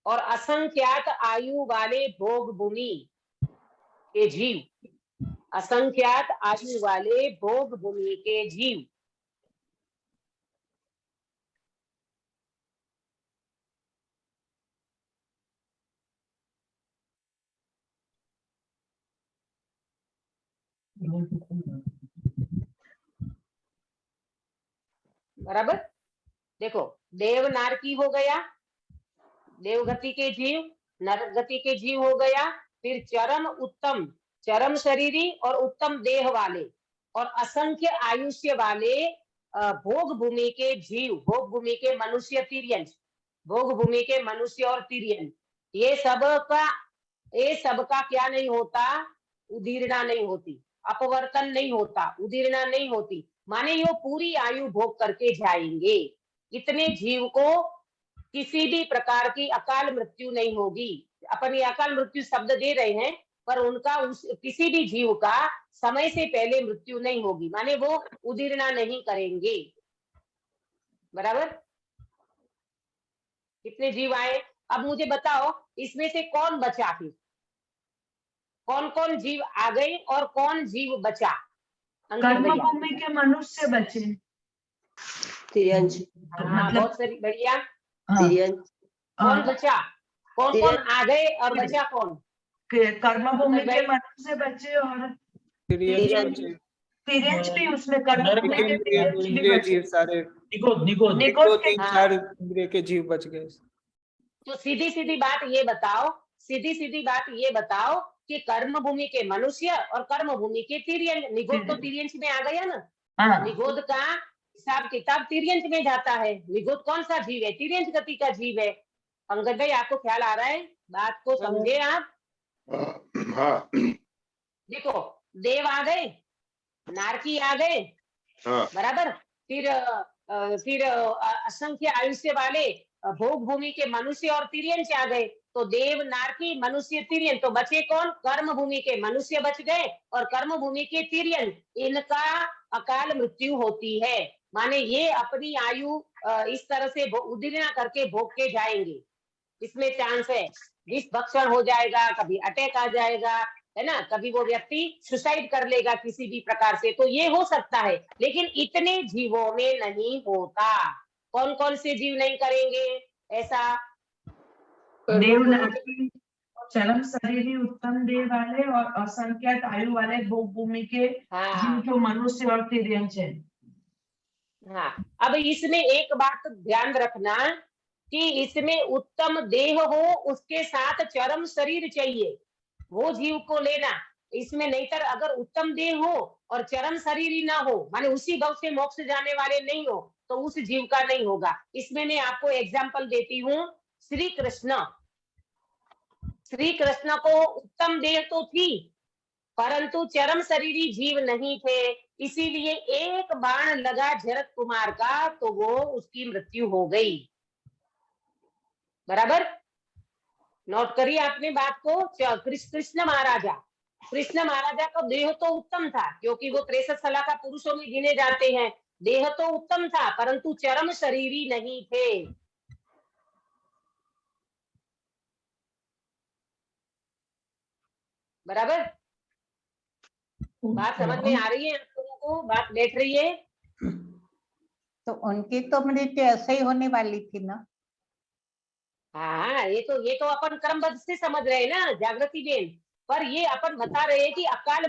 और असंख्यात आयु वाले भोग भूमि के जीव, असंख्यात आयु वाले भोग भूमि के जीव। बराबर। देखो देवनारकी हो गया, देवगति के जीव, नरक गति के जीव हो गया, फिर चरम उत्तम, चरम शरीरी और उत्तम देह वाले, और असंख्य आयुष्य वाले भोग भूमि के जीव, भोग भूमि के मनुष्य, तिर्यन, भोग भूमि के मनुष्य और तिर्यन, ये सबका क्या नहीं होता, उदीर्णा नहीं होती, अपवर्तन नहीं होता, उदीर्णा नहीं होती, माने ये पूरी आयु भोग करके जाएंगे। इतने जीव को किसी भी प्रकार की अकाल मृत्यु नहीं होगी। अपन ये अकाल मृत्यु शब्द दे रहे हैं, पर उनका किसी भी जीव का समय से पहले मृत्यु नहीं होगी, माने वो उदीर्णा नहीं करेंगे। बराबर। कितने जीव आए, अब मुझे बताओ इसमें से कौन बचा, फिर कौन कौन जीव आ गए और कौन जीव बचा। कर्मभूमि के मनुष्य बचे, तिर्यन। हाँ, बहुत सही, बढ़िया। हाँ, तिर्यन। कौन बचा, कौन कौन आ गए और बचा कौन। कर्मभूमि के मनुष्य बचे और तिर्यन बचे। तिर्यंच भी उसमें कर्म भूमि के तिर्यंच भी इंद्रिय बचे। जीव सारे निगोद निगोद निगोद के 3-4 इंद्रिय के जीव बच गए। तो सीधी सीधी बात ये बताओ, सीधी सीधी बात ये बताओ कि कर्म भूमि के मनुष्य और कर्म भूमि के तिर्यंच, निगोद तो तिर्यंच में आ गया ना। हाँ निगोद का हिसाब किताब तिर्यंच में जाता है। निगोद कौन सा जीव है? तिर्यंच गति का जीव है। पंकज भाई आपको ख्याल आ रहा है? बात को समझे आप? हाँ देखो, देव आ गए, नारकी आ गए, हाँ बराबर। फिर असंख्य आयुष्य वाले भोग भूमि के मनुष्य और तिर्यंच आ गए। तो देव, नारकी, मनुष्य, तिर्यंच, तो बचे कौन? कर्म भूमि के मनुष्य बच गए और कर्म भूमि के तिर्यंच। इनका अकाल मृत्यु होती है, माने ये अपनी आयु इस तरह से उद्दीर्ण करके भोग के जाएंगे। इसमें चांस है विष भक्षण हो जाएगा, कभी अटैक आ जाएगा, है ना, कभी वो व्यक्ति सुसाइड कर लेगा किसी भी प्रकार से, तो ये हो सकता है। लेकिन इतने जीवों में नहीं होता। कौन कौन से जीव नहीं करेंगे ऐसा? देव, नारकी, चरम शरीरी, उत्तम देह वाले और असंख्यात आयु वाले भोग भूमि के हाँ जीव जो मनुष्य और तिर्यंच है। हाँ। अब इसमें एक बात ध्यान रखना कि इसमें उत्तम देह हो, उसके साथ चरम शरीर चाहिए, वो जीव को लेना इसमें। नहीं तर अगर उत्तम देह हो और चरम शरीर ही ना हो, माने उसी भव से मोक्ष जाने वाले नहीं हो, तो उस जीव का नहीं होगा। इसमें मैं आपको एग्जाम्पल देती हूँ। श्री कृष्ण, श्री कृष्ण को उत्तम देह तो थी, परंतु चरम शरीरी जीव नहीं थे, इसीलिए एक बाण लगा जरत कुमार का तो वो उसकी मृत्यु हो गई। बराबर, नोट करिए आपने बात को। कृष्ण महाराजा, कृष्ण महाराजा का देह तो उत्तम था, क्योंकि वो 63 सलाखा पुरुषों में गिने जाते हैं। देह तो उत्तम था, परंतु चरम शरीरी नहीं थे। बराबर, बात समझ में आ रही है आप लोगों को? बात बैठ रही है? तो उनकी तो मृत्यु ऐसे ही होने वाली थी ना। हाँ, ये तो अपन क्रमबद्ध से समझ रहे हैं ना जागृति बेन। पर ये अपन बता रहे हैं कि अकाल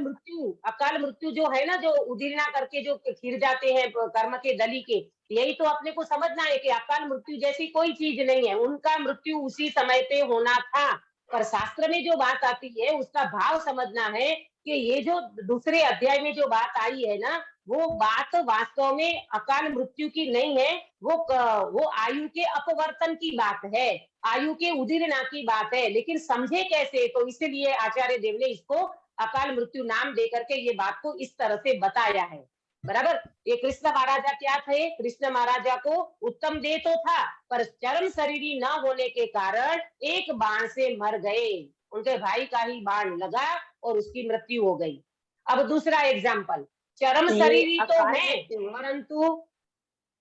मृत्यु जो है ना, जो उदीर्णा करके जो खिर जाते हैं कर्म के दली के, यही तो अपने को समझना है कि अकाल मृत्यु जैसी कोई चीज नहीं है। उनका मृत्यु उसी समय पे होना था। पर शास्त्र में जो बात आती है उसका भाव समझना है कि ये जो दूसरे अध्याय में जो बात आई है ना, वो बात वास्तव में अकाल मृत्यु की नहीं है, वो आयु के अपवर्तन की बात है, आयु के उदीर्णा की बात है। लेकिन समझे कैसे? तो इसीलिए आचार्य देव ने इसको अकाल मृत्यु नाम देकर के ये बात को इस तरह से बताया है। बराबर। ये कृष्ण महाराजा क्या थे? कृष्ण महाराजा को उत्तम देह तो था, पर चरम शरीरी न होने के कारण एक बाण से मर गए। उनके भाई का ही बाण लगा और उसकी मृत्यु हो गई। अब दूसरा एग्जाम्पल, चरम ये शरीरी तो अकाल है, मृत्यु, परंतु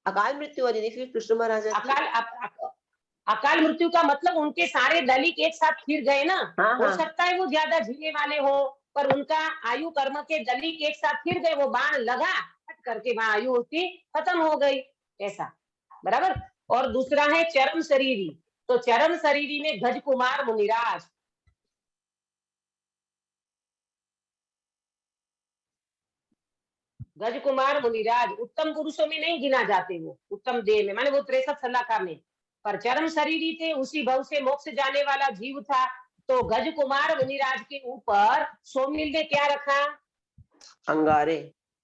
अकाल मृत्यु हुआ दीदी फिर कृष्ण महाराजा की। अकाल मृत्यु का मतलब उनके सारे दलित एक साथ फिर गए ना। हाँ हो हाँ सकता है वो ज्यादा झीले वाले हो, पर उनका आयु कर्म के दलित एक साथ फिर गए, वो बाण लगा फट करके वहां आयु उसकी खत्म हो गई, ऐसा। बराबर। और दूसरा है चरम शरीरी। तो चरम शरीरी में गज कुमार मुनिराज, गज कुमार मुनिराज उत्तम पुरुषों में नहीं गिना जाते, वो उत्तम देह में, माने वो 63 सलाखा में, पर चरम शरीरी थे, उसी भव से मोक्ष जाने वाला जीव था। तो गज कुमार मुनिराज के ऊपर सोमिल ने क्या रखा? अंगारे।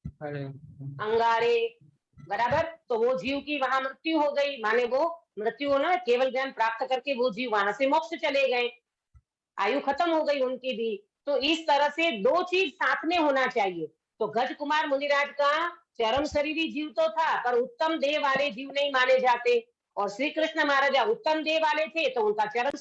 अंगारे। बराबर। तो वो जीव की वहां मृत्यु हो गई, माने वो मृत्यु होना, केवल ज्ञान प्राप्त करके वो जीव वहां से मोक्ष चले गए, आयु खत्म हो गई उनकी भी। तो इस तरह से दो चीज साथ में होना चाहिए। तो गज कुमार मुनिराज का चरम शरीरी जीव तो था, पर उत्तम देह वाले जीव नहीं माने जाते। और श्री कृष्ण महाराजा उत्तम देह वाले थे, तो उनका चरम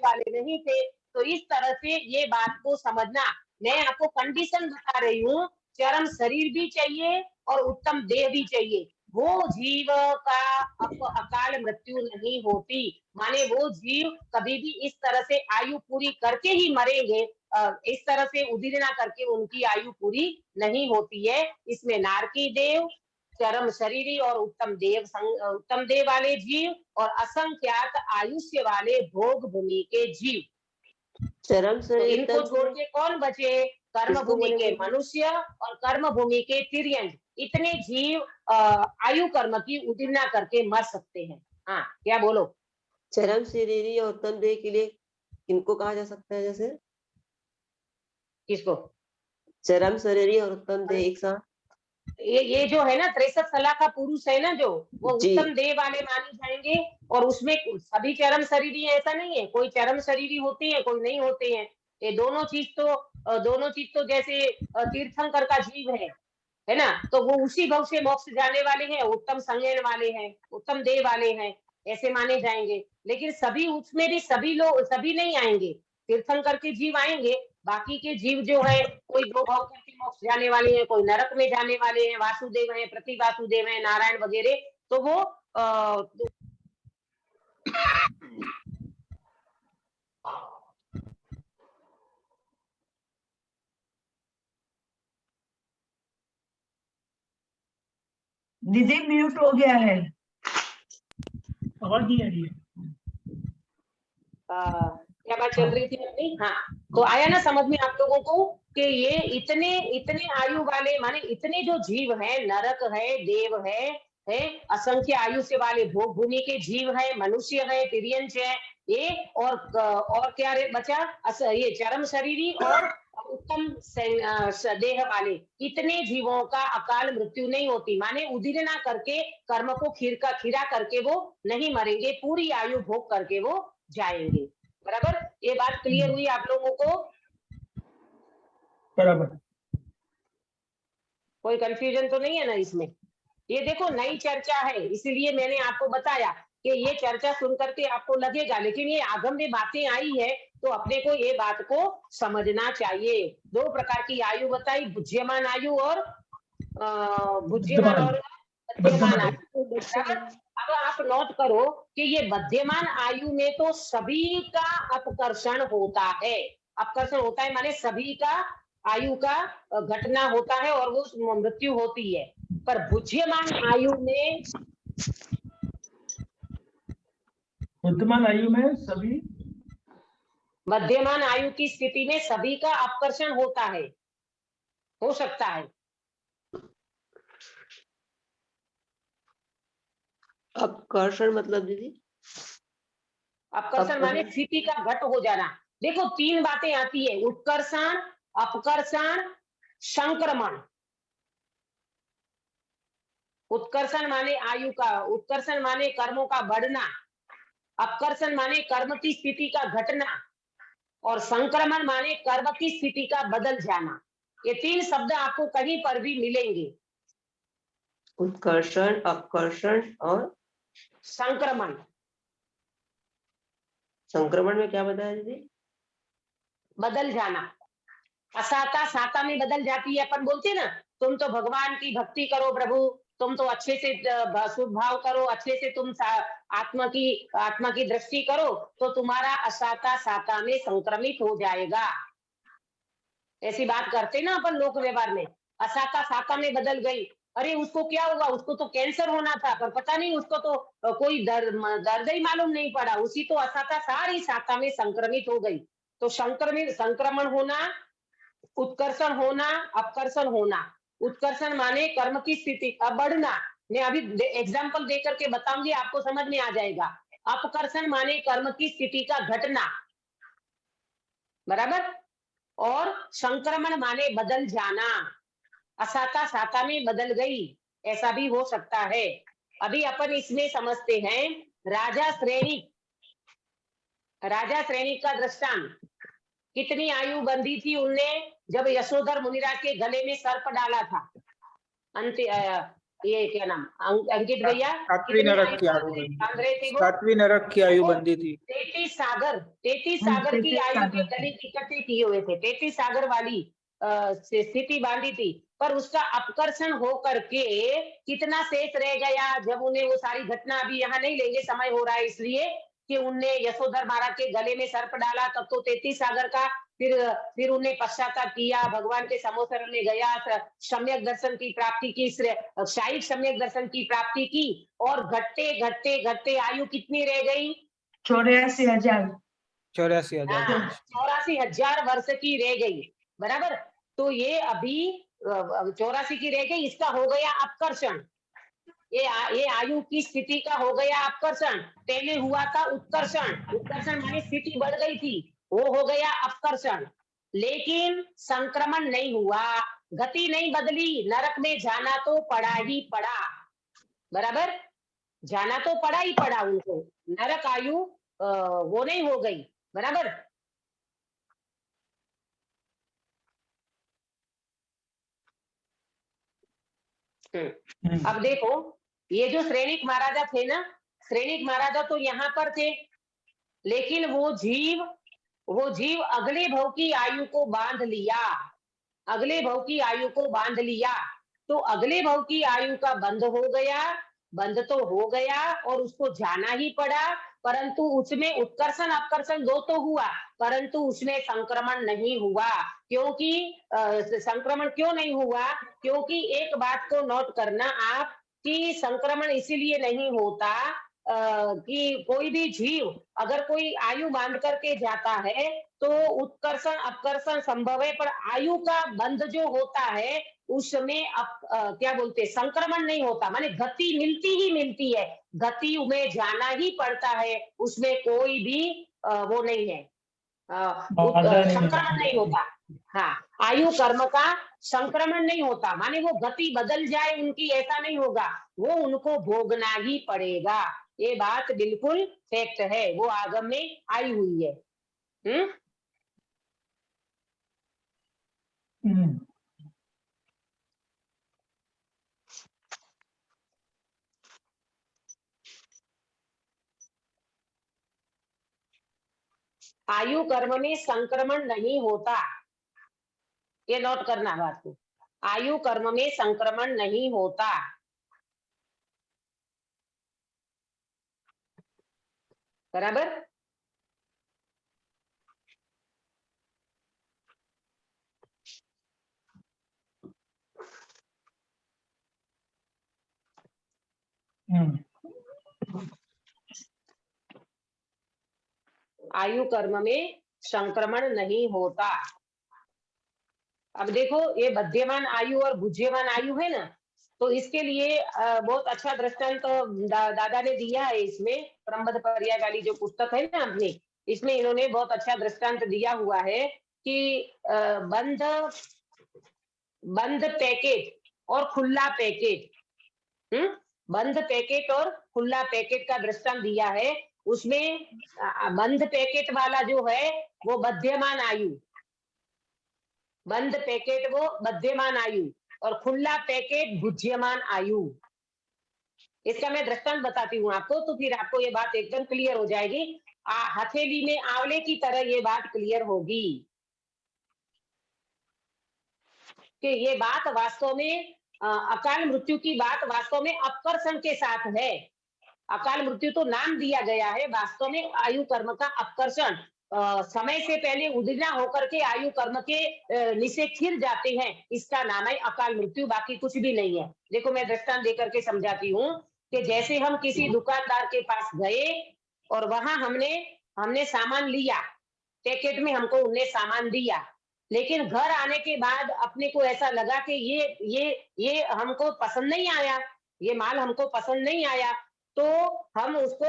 वाले नहीं थे। तो इस तरह से ये बात को समझना। मैं आपको कंडीशन बता रही हूँ, चरम शरीर भी चाहिए और उत्तम देह भी चाहिए, वो जीव का अकाल मृत्यु नहीं होती। माने वो जीव कभी भी इस तरह से आयु पूरी करके ही मरेंगे, इस तरह से उदीर्णा करके उनकी आयु पूरी नहीं होती है। इसमें नारकी देव, चरम शरीरी और उत्तम देह वाले जीव और असंख्यात आयुष्य वाले भोग भूमि के जीव। चरम तो शरीर इनको तब छोड़ के कौन बचे? कर्म किसको भूमि के बोलेंगे? मनुष्य और कर्म भूमि के तिर्यंज। इतने जीव आयु कर्म की उदिना करके मर सकते हैं। हाँ, क्या बोलो? चरम शरीरी और उत्तम देह के लिए किनको कहा जा सकता है? जैसे किसको? चरम शरीरी और उत्तम देह एक साथ। ये जो है ना 63 सलाह का पुरुष है ना, जो वो जी। उत्तम देह वाले माने जाएंगे। और उसमें सभी चरम शरीरी है ऐसा नहीं है, कोई चरम शरीरी होते हैं, कोई नहीं होते हैं। ये दोनों चीज तो जैसे तीर्थंकर का जीव है ना, तो वो उसी भव से मोक्ष जाने वाले हैं, उत्तम संज्ञान वाले हैं, उत्तम देह वाले हैं, ऐसे माने जाएंगे। लेकिन सभी उसमें भी सभी लोग सभी नहीं आएंगे, तीर्थंकर के जीव आएंगे। बाकी के जीव जो है, कोई दो भाव करके मोक्ष जाने वाले हैं, कोई नरक में जाने वाले हैं, वासुदेव है, प्रति वासुदेव है, नारायण वगैरह। तो वो दीदी म्यूट हो गया है। आवाज नहीं आ रही है। क्या बात चल रही थी अपनी? हाँ, तो आया ना समझ में आप लोगों को कि ये इतने इतने आयु वाले माने इतने जो जीव हैं, नरक है, देव है असंख्य आयुष्य वाले भोग भूमि के जीव है, मनुष्य है, तिर्यंच है, ये और क्या रे बचा? ये चरम शरीरी और उत्तम देह वाले। इतने जीवों का अकाल मृत्यु नहीं होती, माने उदीरना करके कर्म को खीरा करके वो नहीं मरेंगे, पूरी आयु भोग करके वो जाएंगे। बराबर? ये बात क्लियर हुई आप लोगों को? बराबर। कोई कंफ्यूजन तो नहीं है ना इसमें? ये देखो नई चर्चा है, इसीलिए मैंने आपको बताया कि ये चर्चा सुन करके आपको लगेगा, लेकिन ये आगम में बातें आई है तो अपने को ये बात को समझना चाहिए। दो प्रकार की आयु बताई, बुद्धिमान आयु और बुद्धिमान और बद्धमान आयु। अब आप नोट करो कि ये बद्धमान आयु में तो सभी का अपकर्षण होता है। अपकर्षण होता है माने सभी का आयु का घटना होता है और वो मृत्यु होती है। पर बुद्धिमान आयु में बुद्धिमान आयु में सभी, मध्यमान आयु की स्थिति में सभी का अपकर्षण होता है, हो सकता है। अपकर्षण मतलब दीदी? अपकर्षण माने स्थिति का घट हो जाना। देखो तीन बातें आती है, उत्कर्षण, अपकर्षण, संक्रमण। उत्कर्षण माने आयु का, उत्कर्षण माने कर्मों का बढ़ना, अपकर्षण माने कर्म की स्थिति का घटना, और संक्रमण माने कर्म की स्थिति का बदल जाना। ये तीन शब्द आपको कहीं पर भी मिलेंगे। उत्कर्षण, अपकर्षण और संक्रमण। संक्रमण में क्या बताया दीदी? बदल जाना। असाता साता में बदल जाती है। अपन बोलते हैं ना, तुम तो भगवान की भक्ति करो प्रभु, तुम तो अच्छे से शुभ भाव करो, अच्छे से तुम आत्मा की दृष्टि करो तो तुम्हारा असाता साता में संक्रमित हो जाएगा। ऐसी बात करते ना अपन लोक व्यवहार में, असाता साता में बदल गई। अरे उसको क्या हुआ, उसको तो कैंसर होना था पर पता नहीं, उसको तो कोई दर्द ही मालूम नहीं पड़ा, उसी तो असाता सारी साता में संक्रमित हो गई। तो संक्रमण होना, उत्कर्षण होना, अपकर्षण होना। उत्कर्षण माने कर्म की स्थिति का बढ़ना। मैं अभी एग्जाम्पल दे करके बताऊंगी, आपको समझ में आ जाएगा। अपकर्षण माने कर्म की स्थिति का घटना, बराबर। और संक्रमण माने बदल जाना, असाता साता में बदल गई, ऐसा भी हो सकता है। अभी अपन इसमें समझते हैं राजा श्रेणी का दृष्टांत। कितनी आयु बंधी थी उनने जब यशोधर मुनिराज के गले में सर्प डाला था? ये क्या नाम, अंकित भैया? सातवीं नरक की आयु बंदी, सातवीं नरक की आयु बंदी थी। 33 सागर की आयु के गले इकट्ठे किए हुए थे, 33 सागर वाली स्थिति बांधी थी। पर उसका अपकर्षण हो करके कितना शेष रह गया जब उन्हें वो सारी घटना, अभी यहाँ नहीं लेंगे, समय हो रहा है इसलिए, कि उनने यशोधर महाराज के गले में सर्प डाला, तब तो 33 सागर का, फिर उन्हें पश्चाताप किया, भगवान के समोसरण में गया, सम्यक दर्शन की प्राप्ति की, शाही सम्यक दर्शन की प्राप्ति की, और घटते घटते घटते आयु कितनी रह गई? 84,000। 84,000। 84,000 वर्ष की रह गई, बराबर। तो ये अभी 84 की रह गई, इसका हो गया अपकर्षण। ये आयु की स्थिति का हो गया अपकर्षण। पहले हुआ था उत्कर्षण, उत्कर्षण मानी स्थिति बढ़ गई थी, वो हो गया अपकर्षण। लेकिन संक्रमण नहीं हुआ, गति नहीं बदली, नरक में जाना तो पड़ा ही पड़ा, बराबर, जाना तो पड़ा ही पड़ा उनको, नरक आयु वो नहीं हो गई, बराबर। अब देखो, ये जो श्रेणिक महाराजा थे ना, श्रेणिक महाराजा तो यहाँ पर थे, लेकिन वो जीव अगले भव की आयु को बांध लिया, अगले भव की आयु को बांध लिया। तो अगले भव की आयु का बंध हो गया, बंध तो हो गया और उसको जाना ही पड़ा, परंतु उसमें उत्कर्षण अपकर्षण दो तो हुआ, परंतु उसमें संक्रमण नहीं हुआ। क्योंकि संक्रमण क्यों नहीं हुआ? क्योंकि एक बात को नोट करना आप, कि संक्रमण इसीलिए नहीं होता कि कोई भी जीव अगर कोई आयु बांध करके जाता है तो उत्कर्षण अपकर्षण संभव है, पर आयु का बंध जो होता है उसमें क्या बोलते, संक्रमण नहीं होता, माने गति मिलती ही मिलती है, गति में जाना ही पड़ता है, उसमें कोई भी वो नहीं है, संक्रमण नहीं होता। हाँ, आयु कर्म का संक्रमण नहीं होता, माने वो गति बदल जाए उनकी, ऐसा नहीं होगा, वो उनको भोगना ही पड़ेगा। ये बात बिल्कुल फैक्ट है, वो आगम में आई हुई है। आयु कर्म में संक्रमण नहीं होता, ये नोट करना बात को, आयु कर्म में संक्रमण नहीं होता। बराबर। आयु कर्म में संक्रमण नहीं होता। अब देखो, ये बध्यमान आयु और भुज्यमान आयु है ना, तो इसके लिए बहुत अच्छा दृष्टांत तो दादा ने दिया है इसमें, क्रमबद्ध पर्याय वाली जो पुस्तक है ना अपनी, इसमें इन्होंने बहुत अच्छा दृष्टांत दिया हुआ है कि बंद पैकेट और खुला पैकेट, बंद पैकेट और खुला पैकेट का दृष्टांत दिया है। उसमें बंद पैकेट वाला जो है वो बध्यमान आयु, बंद पैकेट वो बध्यमान आयु, और खुला पैकेट भुज्यमान आयु। इसका मैं दृष्टांत बताती हूँ आपको, तो फिर आपको ये बात एकदम क्लियर हो जाएगी। हथेली में आंवले की तरह ये बात क्लियर होगी कि ये बात वास्तव में अकाल मृत्यु की बात वास्तव में अपकर्षण के साथ है। अकाल मृत्यु तो नाम दिया गया है, वास्तव में आयु कर्म का अपकर्षण, समय से पहले उदीना होकर के आयु कर्म के नीचे खिल जाते हैं, इसका नाम है अकाल मृत्यु, बाकी कुछ भी नहीं है। देखो मैं दृष्टांत देकर के समझाती हूँ कि जैसे हम किसी दुकानदार के पास गए और वहां हमने सामान लिया, पैकेट में हमको उन्हें सामान दिया, लेकिन घर आने के बाद अपने को ऐसा लगा कि ये हमको पसंद नहीं आया, ये माल हमको पसंद नहीं आया, तो हम उसको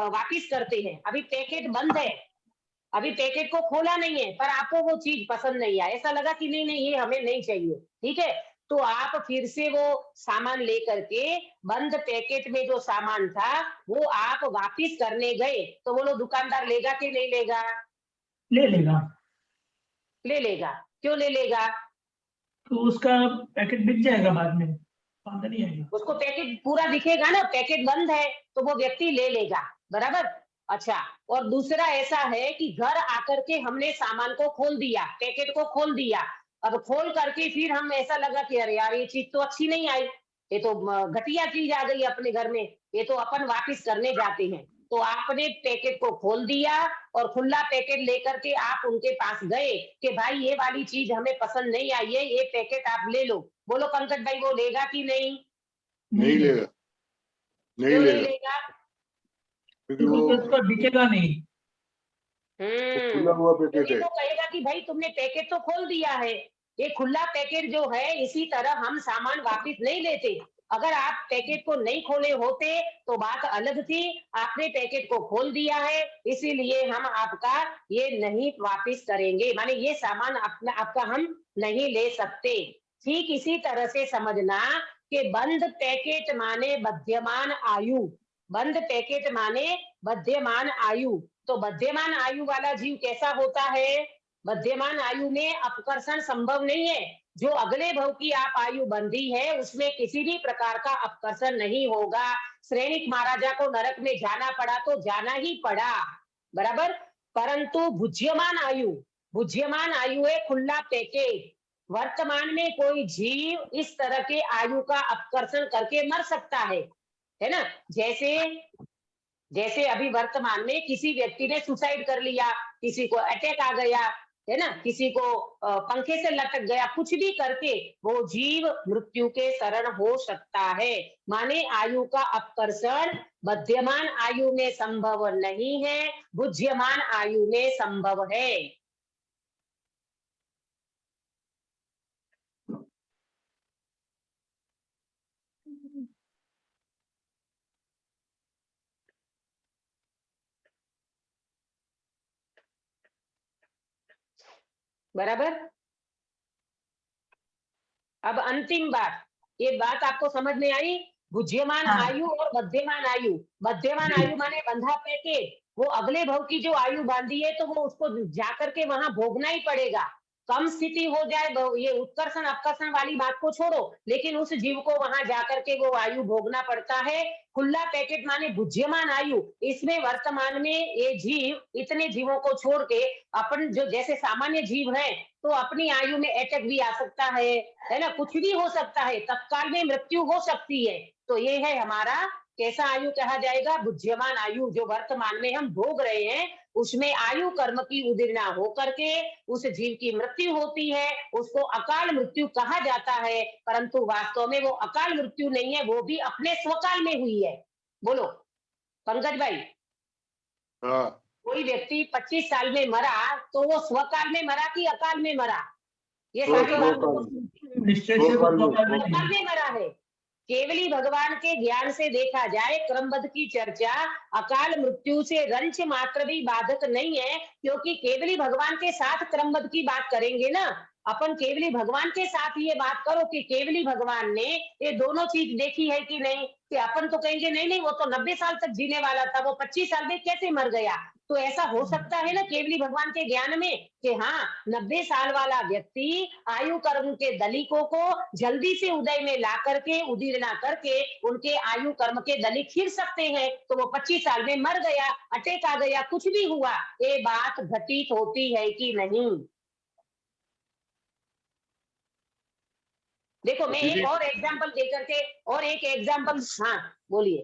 वापिस करते हैं। अभी पैकेट बंद है, अभी पैकेट को खोला नहीं है, पर आपको वो चीज पसंद नहीं आई, ऐसा लगा कि नहीं ये हमें नहीं चाहिए, ठीक है, तो आप फिर से वो सामान लेकर के बंद पैकेट में जो सामान था वो आप वापिस करने गए, तो बोलो दुकानदार लेगा कि नहीं लेगा? ले लेगा। ले लेगा। क्यों ले लेगा? तो उसका पैकेट बिक जाएगा बाद में, फायदा नहीं आएगा। उसको पैकेट पूरा दिखेगा ना, पैकेट बंद है तो वो व्यक्ति ले लेगा, बराबर। अच्छा, और दूसरा ऐसा है कि घर आकर के हमने सामान को खोल दिया, पैकेट को खोल दिया, अब खोल करके फिर हम ऐसा लगा कि अरे यार ये चीज तो अच्छी नहीं आई, ये तो घटिया चीज आ गई अपने घर में, ये तो अपन वापिस करने जाते हैं, तो आपने पैकेट को खोल दिया और खुला पैकेट लेकर के आप उनके पास गए कि भाई ये वाली चीज हमें पसंद नहीं आई है, ये पैकेट आप ले लो। बोलो पंकज भाई, वो लेगा कि नहीं? नहीं लेगा, नहीं क्यों नहीं लेगा, लेगा? क्योंकि वो उसका बिकेगा नहीं। खुला हुआ पैकेट क्योंकि है। वो कहेगा कि भाई तुमने पैकेट तो खोल दिया है, ये खुला पैकेट जो है, इसी तरह हम सामान वापस नहीं लेते। अगर आप पैकेट को नहीं खोले होते तो बात अलग थी, आपने पैकेट को खोल दिया है, इसीलिए हम आपका ये नहीं वापस करेंगे, माने ये सामान अपना आपका हम नहीं ले सकते। ठीक इसी तरह से समझना कि बंद पैकेट माने बध्यमान आयु, बंद पैकेट माने बध्यमान आयु। तो बध्यमान आयु वाला जीव कैसा होता है? बध्यमान आयु में अपकर्षण संभव नहीं है। जो अगले भव की आप आयु बंधी है उसमें किसी भी प्रकार का अपकर्षण नहीं होगा। श्रेणिक महाराजा को नरक में जाना पड़ा तो जाना ही पड़ा, बराबर। परंतु भुज्यमान आयु, भुज्यमान आयु है खुला पैकेट। वर्तमान में कोई जीव इस तरह के आयु का अपकर्षण करके मर सकता है ना। जैसे अभी वर्तमान में किसी व्यक्ति ने सुसाइड कर लिया, किसी को अटैक आ गया, है ना, किसी को पंखे से लटक गया, कुछ भी करके वो जीव मृत्यु के शरण हो सकता है। माने आयु का अपकर्षण बध्यमान आयु में संभव नहीं है, भुज्यमान आयु में संभव है। बराबर। अब अंतिम बात, ये बात आपको समझ में आई? भुज्यमान हाँ। आयु और मध्यमान आयु। मध्यमान आयु माने बंधा पैकेट, वो अगले भव की जो आयु बांधी है तो वो उसको जाकर के वहां भोगना ही पड़ेगा। कम स्थिति हो जाए, ये उत्कर्षण अपकर्षण वाली बात को छोड़ो, लेकिन उस जीव को वहां जाकर के वो आयु भोगना पड़ता है। खुला पैकेट माने भुज्यमान आयु, इसमें वर्तमान में ये जीव, इतने जीवों को छोड़ के अपन जो जैसे सामान्य जीव है तो अपनी आयु में अटैक भी आ सकता है ना, कुछ भी हो सकता है, तत्काल में मृत्यु हो सकती है। तो ये है हमारा कैसा आयु कहा जाएगा? भुज्यमान आयु। जो वर्तमान में हम भोग रहे हैं उसमें आयु कर्म की उदीर्णा होकर के उस जीव की मृत्यु होती है, उसको अकाल मृत्यु कहा जाता है। परंतु वास्तव में वो अकाल मृत्यु नहीं है, वो भी अपने स्वकाल में हुई है। बोलो पंकज भाई। हाँ, कोई व्यक्ति 25 साल में मरा तो वो स्वकाल में मरा कि अकाल में मरा? ये स्व- सारी बात स्वकाल निश्चय से स्वकाल में, स्वकाल में मरा है। केवली भगवान के ज्ञान से देखा जाए क्रमबद्ध की चर्चा अकाल मृत्यु से रंच मात्र भी बाधक नहीं है, क्योंकि केवली भगवान के साथ क्रमबद्ध की बात करेंगे ना अपन। केवली भगवान के साथ ये बात करो कि केवली भगवान ने ये दोनों चीज देखी है कि नहीं, कि अपन तो कहेंगे नहीं नहीं वो तो 90 साल तक जीने वाला था, वो 25 साल में कैसे मर गया? तो ऐसा हो सकता है ना केवली भगवान के ज्ञान में कि हाँ 90 साल वाला व्यक्ति आयु कर्म के दलिकों को जल्दी से उदय में ला करके उदीर्णा करके उनके आयु कर्म के दलिक खिर सकते हैं। तो वो 25 साल में मर गया, अटैक आ गया, कुछ भी हुआ, ये बात घटित होती है कि नहीं? देखो मैं एक और एग्जाम्पल देकर के, और एक एग्जाम्पल, हाँ बोलिए।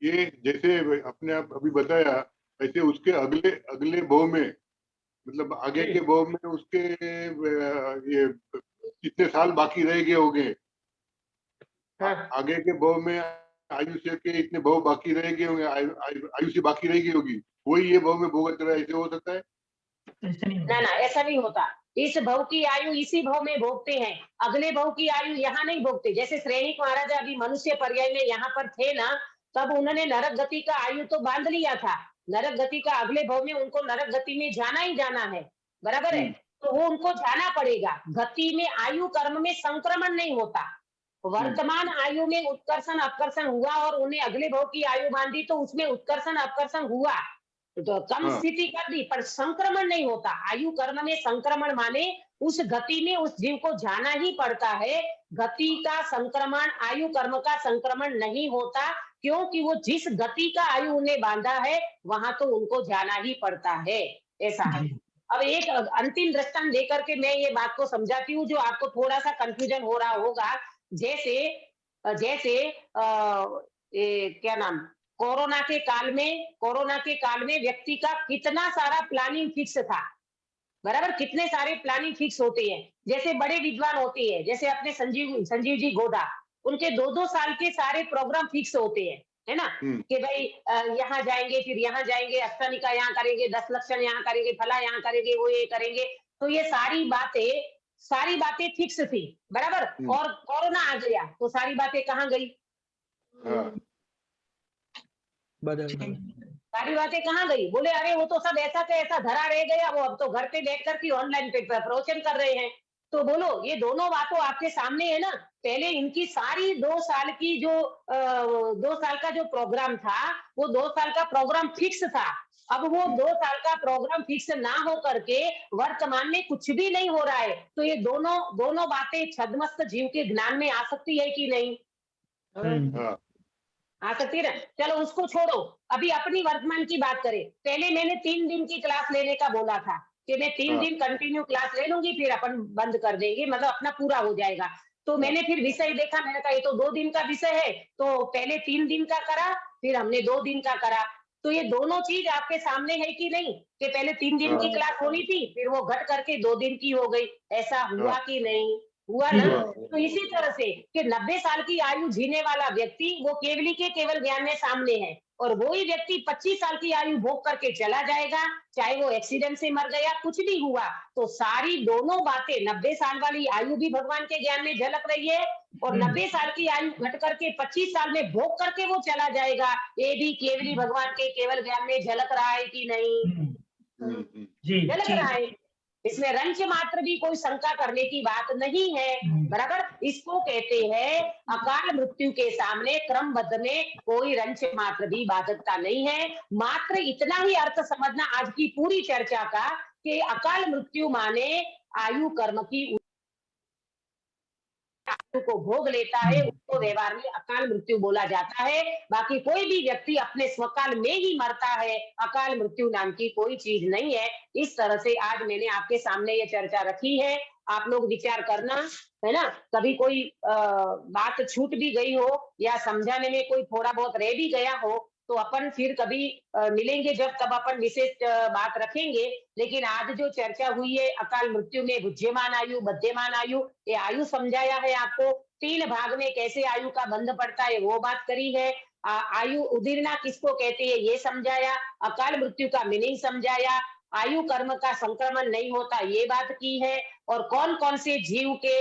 ये जैसे अपने आप अभी बताया, ऐसे उसके अगले अगले भव में, मतलब आगे के भव में उसके ये कितने साल बाकी रह गए होंगे। हाँ। आगे के भव में आयु से के इतने भव बाकी रह गए होंगे, आयु से बाकी रह गई होगी, वही ये भव में भोगत रहा है, ऐसे हो सकता है? ना ना, ऐसा नहीं होता। इस भव की आयु इसी भव में भोगते हैं, अगले भव की आयु यहाँ नहीं भोगते। जैसे श्रेणिक महाराजा अभी मनुष्य पर्याय में यहाँ पर थे ना, तब उन्होंने नरक गति का आयु तो बांध लिया था, नरक गति का अगले भव में उनको नरक गति में जाना ही जाना है, बराबर है। तो वो उनको जाना पड़ेगा। गति में आयु कर्म में संक्रमण नहीं होता। वर्तमान आयु में उत्कर्षण अपकर्षण हुआ और उन्हें अगले भव की आयु बांधी तो उसमें उत्कर्षण अपकर्षण हुआ, तो कम स्थिति कर दी, पर संक्रमण नहीं होता। आयु कर्म में संक्रमण माने उस गति में उस जीव को जाना ही पड़ता है। गति का संक्रमण, आयु कर्म का संक्रमण नहीं होता, क्योंकि वो जिस गति का आयु उन्हें बांधा है वहां तो उनको जाना ही पड़ता है, ऐसा है। अब एक अंतिम दृष्टांत देकर के मैं ये बात को समझाती हूँ जो आपको थोड़ा सा कंफ्यूजन हो रहा होगा। जैसे क्या नाम, कोरोना के काल में व्यक्ति का कितना सारा प्लानिंग फिक्स था, बराबर। कितने सारे प्लानिंग फिक्स होते हैं, जैसे बड़े विद्वान होते हैं, जैसे अपने संजीव जी गोदा, उनके 2-2 साल के सारे प्रोग्राम फिक्स होते हैं, है ना, कि भाई यहाँ जाएंगे, फिर यहाँ जाएंगे, अष्टनिका यहाँ करेंगे, 10 लक्षण यहाँ करेंगे, फला यहाँ करेंगे, वो ये करेंगे। तो ये सारी बातें फिक्स थी, बराबर। और कोरोना आ गया तो सारी बातें कहाँ गई? हाँ, बदल गए। सारी बातें कहाँ गई? बोले अरे वो तो सब ऐसा का ऐसा धरा रह गया, वो अब तो घर पे बैठ कर के ऑनलाइन पे प्रवचन कर रहे हैं। तो बोलो, ये दोनों बातों आपके सामने है ना। पहले इनकी सारी 2 साल की जो 2 साल का जो प्रोग्राम था, वो 2 साल का प्रोग्राम फिक्स था। अब वो 2 साल का प्रोग्राम फिक्स ना हो करके वर्तमान में कुछ भी नहीं हो रहा है, तो ये दोनों बातें छद्मस्त जीव के ज्ञान में आ सकती है कि नहीं? हाँ, आ सकती है ना। चलो उसको छोड़ो, अभी अपनी वर्तमान की बात करें। पहले मैंने 3 दिन की क्लास लेने का बोला था कि मैं 3 दिन कंटिन्यू क्लास ले लूंगी, फिर अपन बंद कर देंगे, मतलब अपना पूरा हो जाएगा। तो मैंने फिर विषय देखा, मैंने कहा ये तो 2 दिन का विषय है, तो पहले 3 दिन का करा, फिर हमने 2 दिन का करा। तो ये दोनों चीज आपके सामने है कि नहीं, कि पहले 3 दिन की क्लास होनी थी, फिर वो घट करके 2 दिन की हो गई। ऐसा हुआ कि नहीं? हुआ ना। तो इसी तरह से कि 90 साल की आयु जीने वाला व्यक्ति वो केवली के केवल ज्ञान में सामने है, और वही व्यक्ति 25 साल की आयु भोग करके चला जाएगा, चाहे वो एक्सीडेंट से मर गया, कुछ भी हुआ। तो सारी दोनों बातें, 90 साल वाली आयु भी भगवान के ज्ञान में झलक रही है, और 90 साल की आयु घट करके 25 साल में भोग करके वो चला जाएगा, ये भी केवली भगवान के केवल ज्ञान में झलक रहा है कि नहीं? जी झलक रहा है। इसमें रंच मात्र भी कोई शंका करने की बात नहीं है, बराबर। इसको कहते हैं अकाल मृत्यु के सामने क्रमबद्ध में कोई रंच मात्र भी बाधकता नहीं है। मात्र इतना ही अर्थ समझना आज की पूरी चर्चा का, कि अकाल मृत्यु माने आयु कर्म की आयु को भोग लेता है, उसको व्यवहार में अकाल मृत्यु बोला जाता है। बाकी कोई भी व्यक्ति अपने स्वकाल में ही मरता है, अकाल मृत्यु नाम की कोई चीज नहीं है। इस तरह से आज मैंने आपके सामने ये चर्चा रखी है, आप लोग विचार करना, है ना। कभी कोई बात छूट भी गई हो या समझाने में कोई थोड़ा बहुत रह भी गया हो, तो अपन फिर कभी मिलेंगे जब तब अपन विशेष बात रखेंगे। लेकिन आज जो चर्चा हुई है अकाल मृत्यु में बुद्धिमान आयु, बद्धमान आयु, ये आयु समझाया है आपको। 3 भाग में कैसे आयु का बंध पड़ता है वो बात करी है। आयु उदीरना किसको कहते हैं ये समझाया, अकाल मृत्यु का मीनिंग समझाया, आयु कर्म का संक्रमण नहीं होता ये बात की है, और कौन कौन से जीव के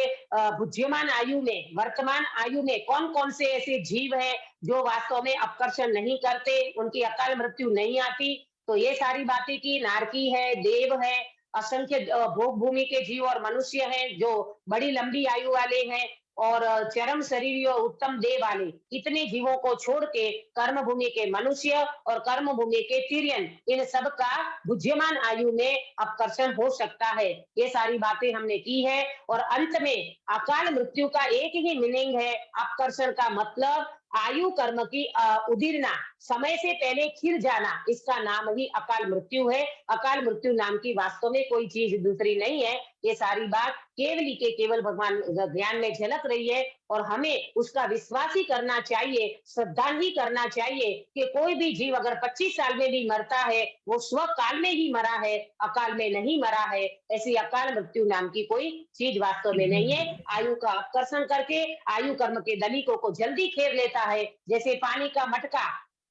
बुद्धिमान आयु में, वर्तमान आयु में कौन कौन से ऐसे जीव है जो वास्तव में अपकर्षण नहीं करते, उनकी अकाल मृत्यु नहीं आती। तो ये सारी बातें की, नारकी है, देव है, असंख्य भोग भूमि के जीव और मनुष्य हैं जो बड़ी लंबी आयु वाले हैं, और चरम शरीर और उत्तम देह वाले, इतने जीवों को छोड़ के कर्म भूमि के मनुष्य और कर्म भूमि के तिर्यन, इन सब का बुद्धिमान आयु में अपकर्षण हो सकता है। ये सारी बातें हमने की है, और अंत में अकाल मृत्यु का एक ही मीनिंग है, अपकर्षण का मतलब आयु कर्म की उदीरना, समय से पहले खिल जाना, इसका नाम ही अकाल मृत्यु है। अकाल मृत्यु नाम की वास्तव में कोई चीज दूसरी नहीं है। ये सारी बात केवली के केवल भगवान ज्ञान में झलक रही है, और हमें उसका विश्वास ही करना चाहिए, श्रद्धा ही करना चाहिए कि कोई भी जीव अगर 25 साल में भी मरता है वो स्वकाल में ही मरा है, अकाल में नहीं मरा है। ऐसी अकाल मृत्यु नाम की कोई चीज वास्तव में नहीं है। आयु का आकर्षण करके आयु कर्म के दलिकों को जल्दी घेर लेता है, जैसे पानी का मटका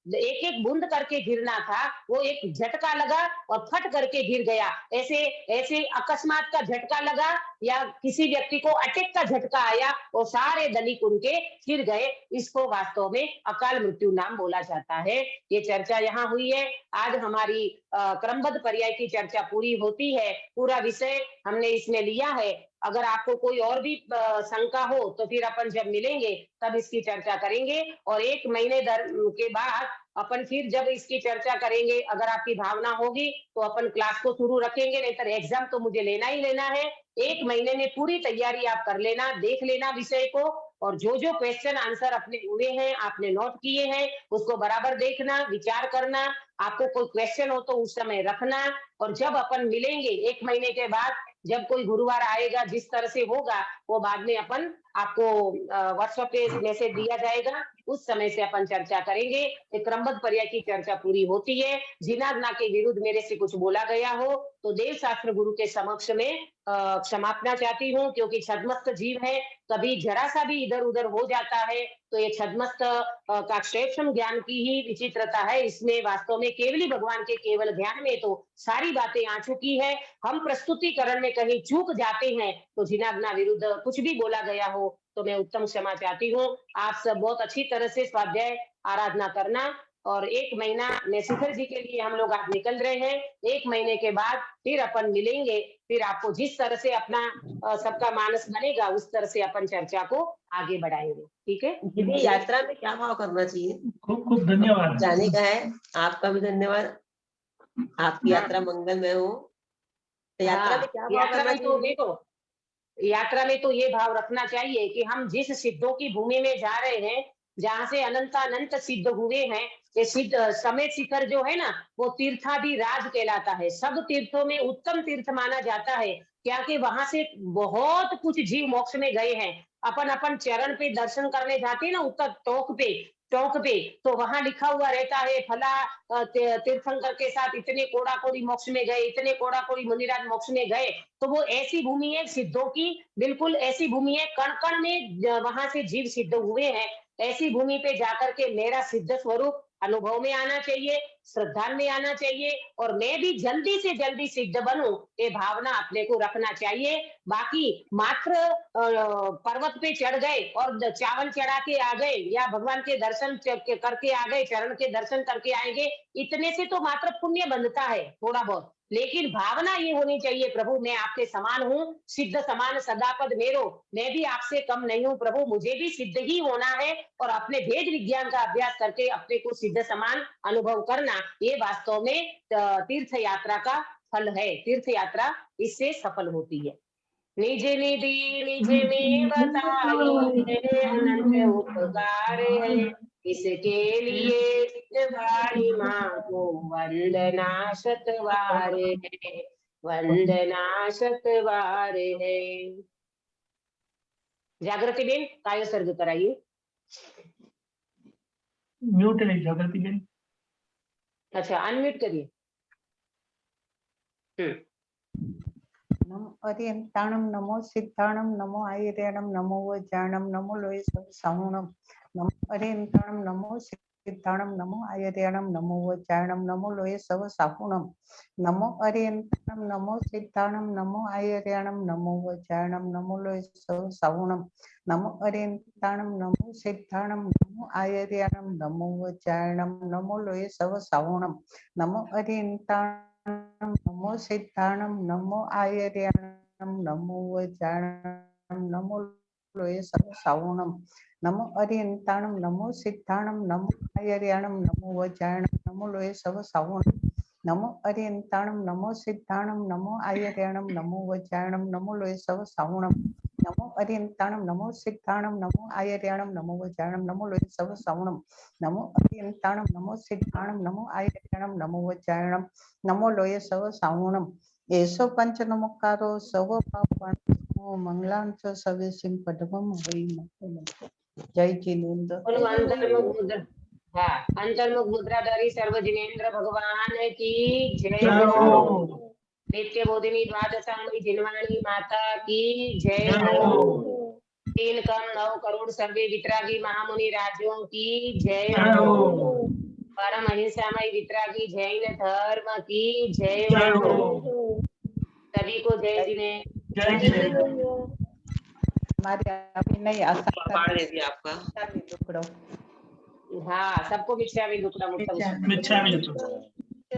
एक एक बूंद करके गिरना था, वो एक झटका लगा और फट करके गिर गया। ऐसे ऐसे अकस्मात का झटका लगा या किसी व्यक्ति को अटैक का झटका आया और सारे दलिक उनके गिर गए, इसको वास्तव में अकाल मृत्यु नाम बोला जाता है। ये चर्चा यहाँ हुई है। आज हमारी क्रमबद्ध पर्याय की चर्चा पूरी होती है, पूरा विषय हमने इसमें लिया है। अगर आपको कोई और भी शंका हो तो फिर अपन जब मिलेंगे तब इसकी चर्चा करेंगे, और 1 महीने के बाद अपन फिर जब इसकी चर्चा करेंगे, अगर आपकी भावना होगी तो अपन क्लास को शुरू रखेंगे, नहीं तो एग्जाम तो मुझे लेना ही लेना है। 1 महीने में पूरी तैयारी आप कर लेना, देख लेना विषय को, और जो जो क्वेश्चन आंसर अपने हुए हैं, आपने नोट किए हैं, उसको बराबर देखना, विचार करना। आपको कोई क्वेश्चन हो तो उस समय रखना, और जब अपन मिलेंगे 1 महीने के बाद, जब कोई गुरुवार आएगा, जिस तरह से होगा वो बाद में अपन आपको व्हाट्सएप पे मैसेज दिया जाएगा, उस समय से अपन चर्चा करेंगे। ये क्रमबद्ध पर्याय की चर्चा पूरी होती है। जिनाज्ञा के विरुद्ध मेरे से कुछ बोला गया हो तो देव शास्त्र गुरु के समक्ष में क्षमापना चाहती हूँ, क्योंकि छद्मस्त जीव है, कभी जरा सा भी इधर उधर हो जाता है तो ये छद्मस्त का क्षेत्र ज्ञान की ही विचित्रता है। इसमें वास्तव में केवली भगवान के केवल ज्ञान में तो सारी बातें आ चुकी है। हम प्रस्तुतिकरण में कहीं चूक जाते हैं तो जिनाज्ञा विरुद्ध कुछ भी बोला गया हो तो मैं उत्तम क्षमा चाहती हूँ। आप सब बहुत अच्छी तरह से स्वाध्याय आराधना करना, और 1 महीना में शिखर जी के लिए हम लोग आज निकल रहे हैं। 1 महीने के बाद फिर अपन मिलेंगे, फिर आपको जिस तरह से अपना सबका मानस बनेगा उस तरह से अपन चर्चा को आगे बढ़ाएंगे। ठीक है दीदी, यात्रा में क्या भाव करना चाहिए? खूब खूब धन्यवाद। जाने का है, आपका भी धन्यवाद, आपकी यात्रा मंगलमय हो। तो यात्रा में क्या भाव यात्रा करना में तो चाहिए? देखो, यात्रा में तो ये भाव रखना चाहिए कि हम जिस सिद्धों की भूमि में जा रहे हैं, जहाँ से अनंत सिद्ध हुए हैं, ये सिद्ध समेत शिखर जो है ना, वो तीर्थादि राज कहलाता है। सब तीर्थों में उत्तम तीर्थ माना जाता है, क्या कि वहां से बहुत कुछ जीव मोक्ष में गए हैं। अपन अपन चरण पे दर्शन करने जाते हैं ना, उत्तर चौक पे तो वहां लिखा हुआ रहता है फला तीर्थंकर के साथ इतने कोड़ा कोड़ी मोक्ष में गए, इतने कोड़ा कोड़ी मुनिराज मोक्ष में गए। तो वो ऐसी भूमि है सिद्धों की, बिल्कुल ऐसी भूमि है, कण कण में वहां से जीव सिद्ध हुए हैं। ऐसी भूमि पे जाकर के मेरा सिद्ध स्वरूप अनुभव में आना चाहिए, श्रद्धा में आना चाहिए, और मैं भी जल्दी से जल्दी सिद्ध बनूं, ये भावना अपने को रखना चाहिए। बाकी मात्र पर्वत पे चढ़ गए और चावल चढ़ा के आ गए या भगवान के दर्शन करके आ गए, चरण के दर्शन करके आएंगे, इतने से तो मात्र पुण्य बनता है थोड़ा बहुत। लेकिन भावना ये होनी चाहिए, प्रभु मैं आपके समान हूँ, सिद्ध समान सदापद मेरो, मैं भी आपसे कम नहीं हूँ प्रभु, मुझे भी सिद्ध ही होना है, और अपने भेद विज्ञान का अभ्यास करके अपने को सिद्ध समान अनुभव करना, ये वास्तव में तीर्थ यात्रा का फल है। तीर्थ यात्रा इससे सफल होती है। निज निधि निज में बताई है, अनंत उपकार है, इसके लिए भाई माँ को वंदना शतवार है, वंदना शतवार है। जागृति बेन काय सर्ग कराइए। म्यूट है जागृति बेन। अच्छा, अनम्यूट करिए। नमो अरियंताणम नमो सिद्धाणम नमो आयर्याणम नमो वज्राणम नमो लोये सवसाहुणम नमो अरियंताणम नमो सिद्धाणम नमो आयर्याणम नमो वज्राणम नमो लोये सवसाहुणम नमो अरियंताणम नमो सिद्धाणम नमो आयर्याणम नमो वज्राणम नमो लोये सवसाहुणम नमो अरियंताणम नमो सिद्धाणम नमो आयर्याणम नमो वज्राणम नमो लोये सवसाहुणम नमो अरियंताणम नमो सिद्धाणम नमो आयर्याणम नमो वज्राणम नमो लोये सवसाहुणम नमो अरियंताणम नमो सिद्धाणम नमो आयर्याणम नमो वज्राणम नमो लोये सवसाहुणम नमो अरियंताणम नमो सिद्धाणम नमो आयर्याणम नमो वज्राणम नमो लोये सवसाहुणम नमो अरियंताणम नमो सिद्धाणम नमो आयर्याणम नमो वज्राणम नमो लोये सवसाहुणम नमो अरियंताणम नमो सिद्धाणम नमो आयर्याणम नमो वज्राणम नमो लोये सवसाहुणम एषो पंच नमोकारो सव पापाणो मंगलांच सवेसिं पदमं वै जय जिनेन्द्र। अंतर्मुख मुद्राधारी सर्व जिनेन्द्र भगवान की जय। जय हो। नित्य बोधिनी द्वादशांगी जिनवाणी माता की जय। जय हो। 3 कम 9 करोड़ सर्वे वितरागी महामुनि राज्यों की जय। जय हो। परम अहिंसामय वितरागी जैन धर्म की जय। जय हो। सभी को जय जिनेन्द्र। जय जिनेन्द्र। हमारे अभी नहीं आशा पाड़ दे दिया आपका। टुकड़ों हाँ, सबको मिथ्यामि दुक्कडम उत्तम। मिच्छामि दुक्कडम।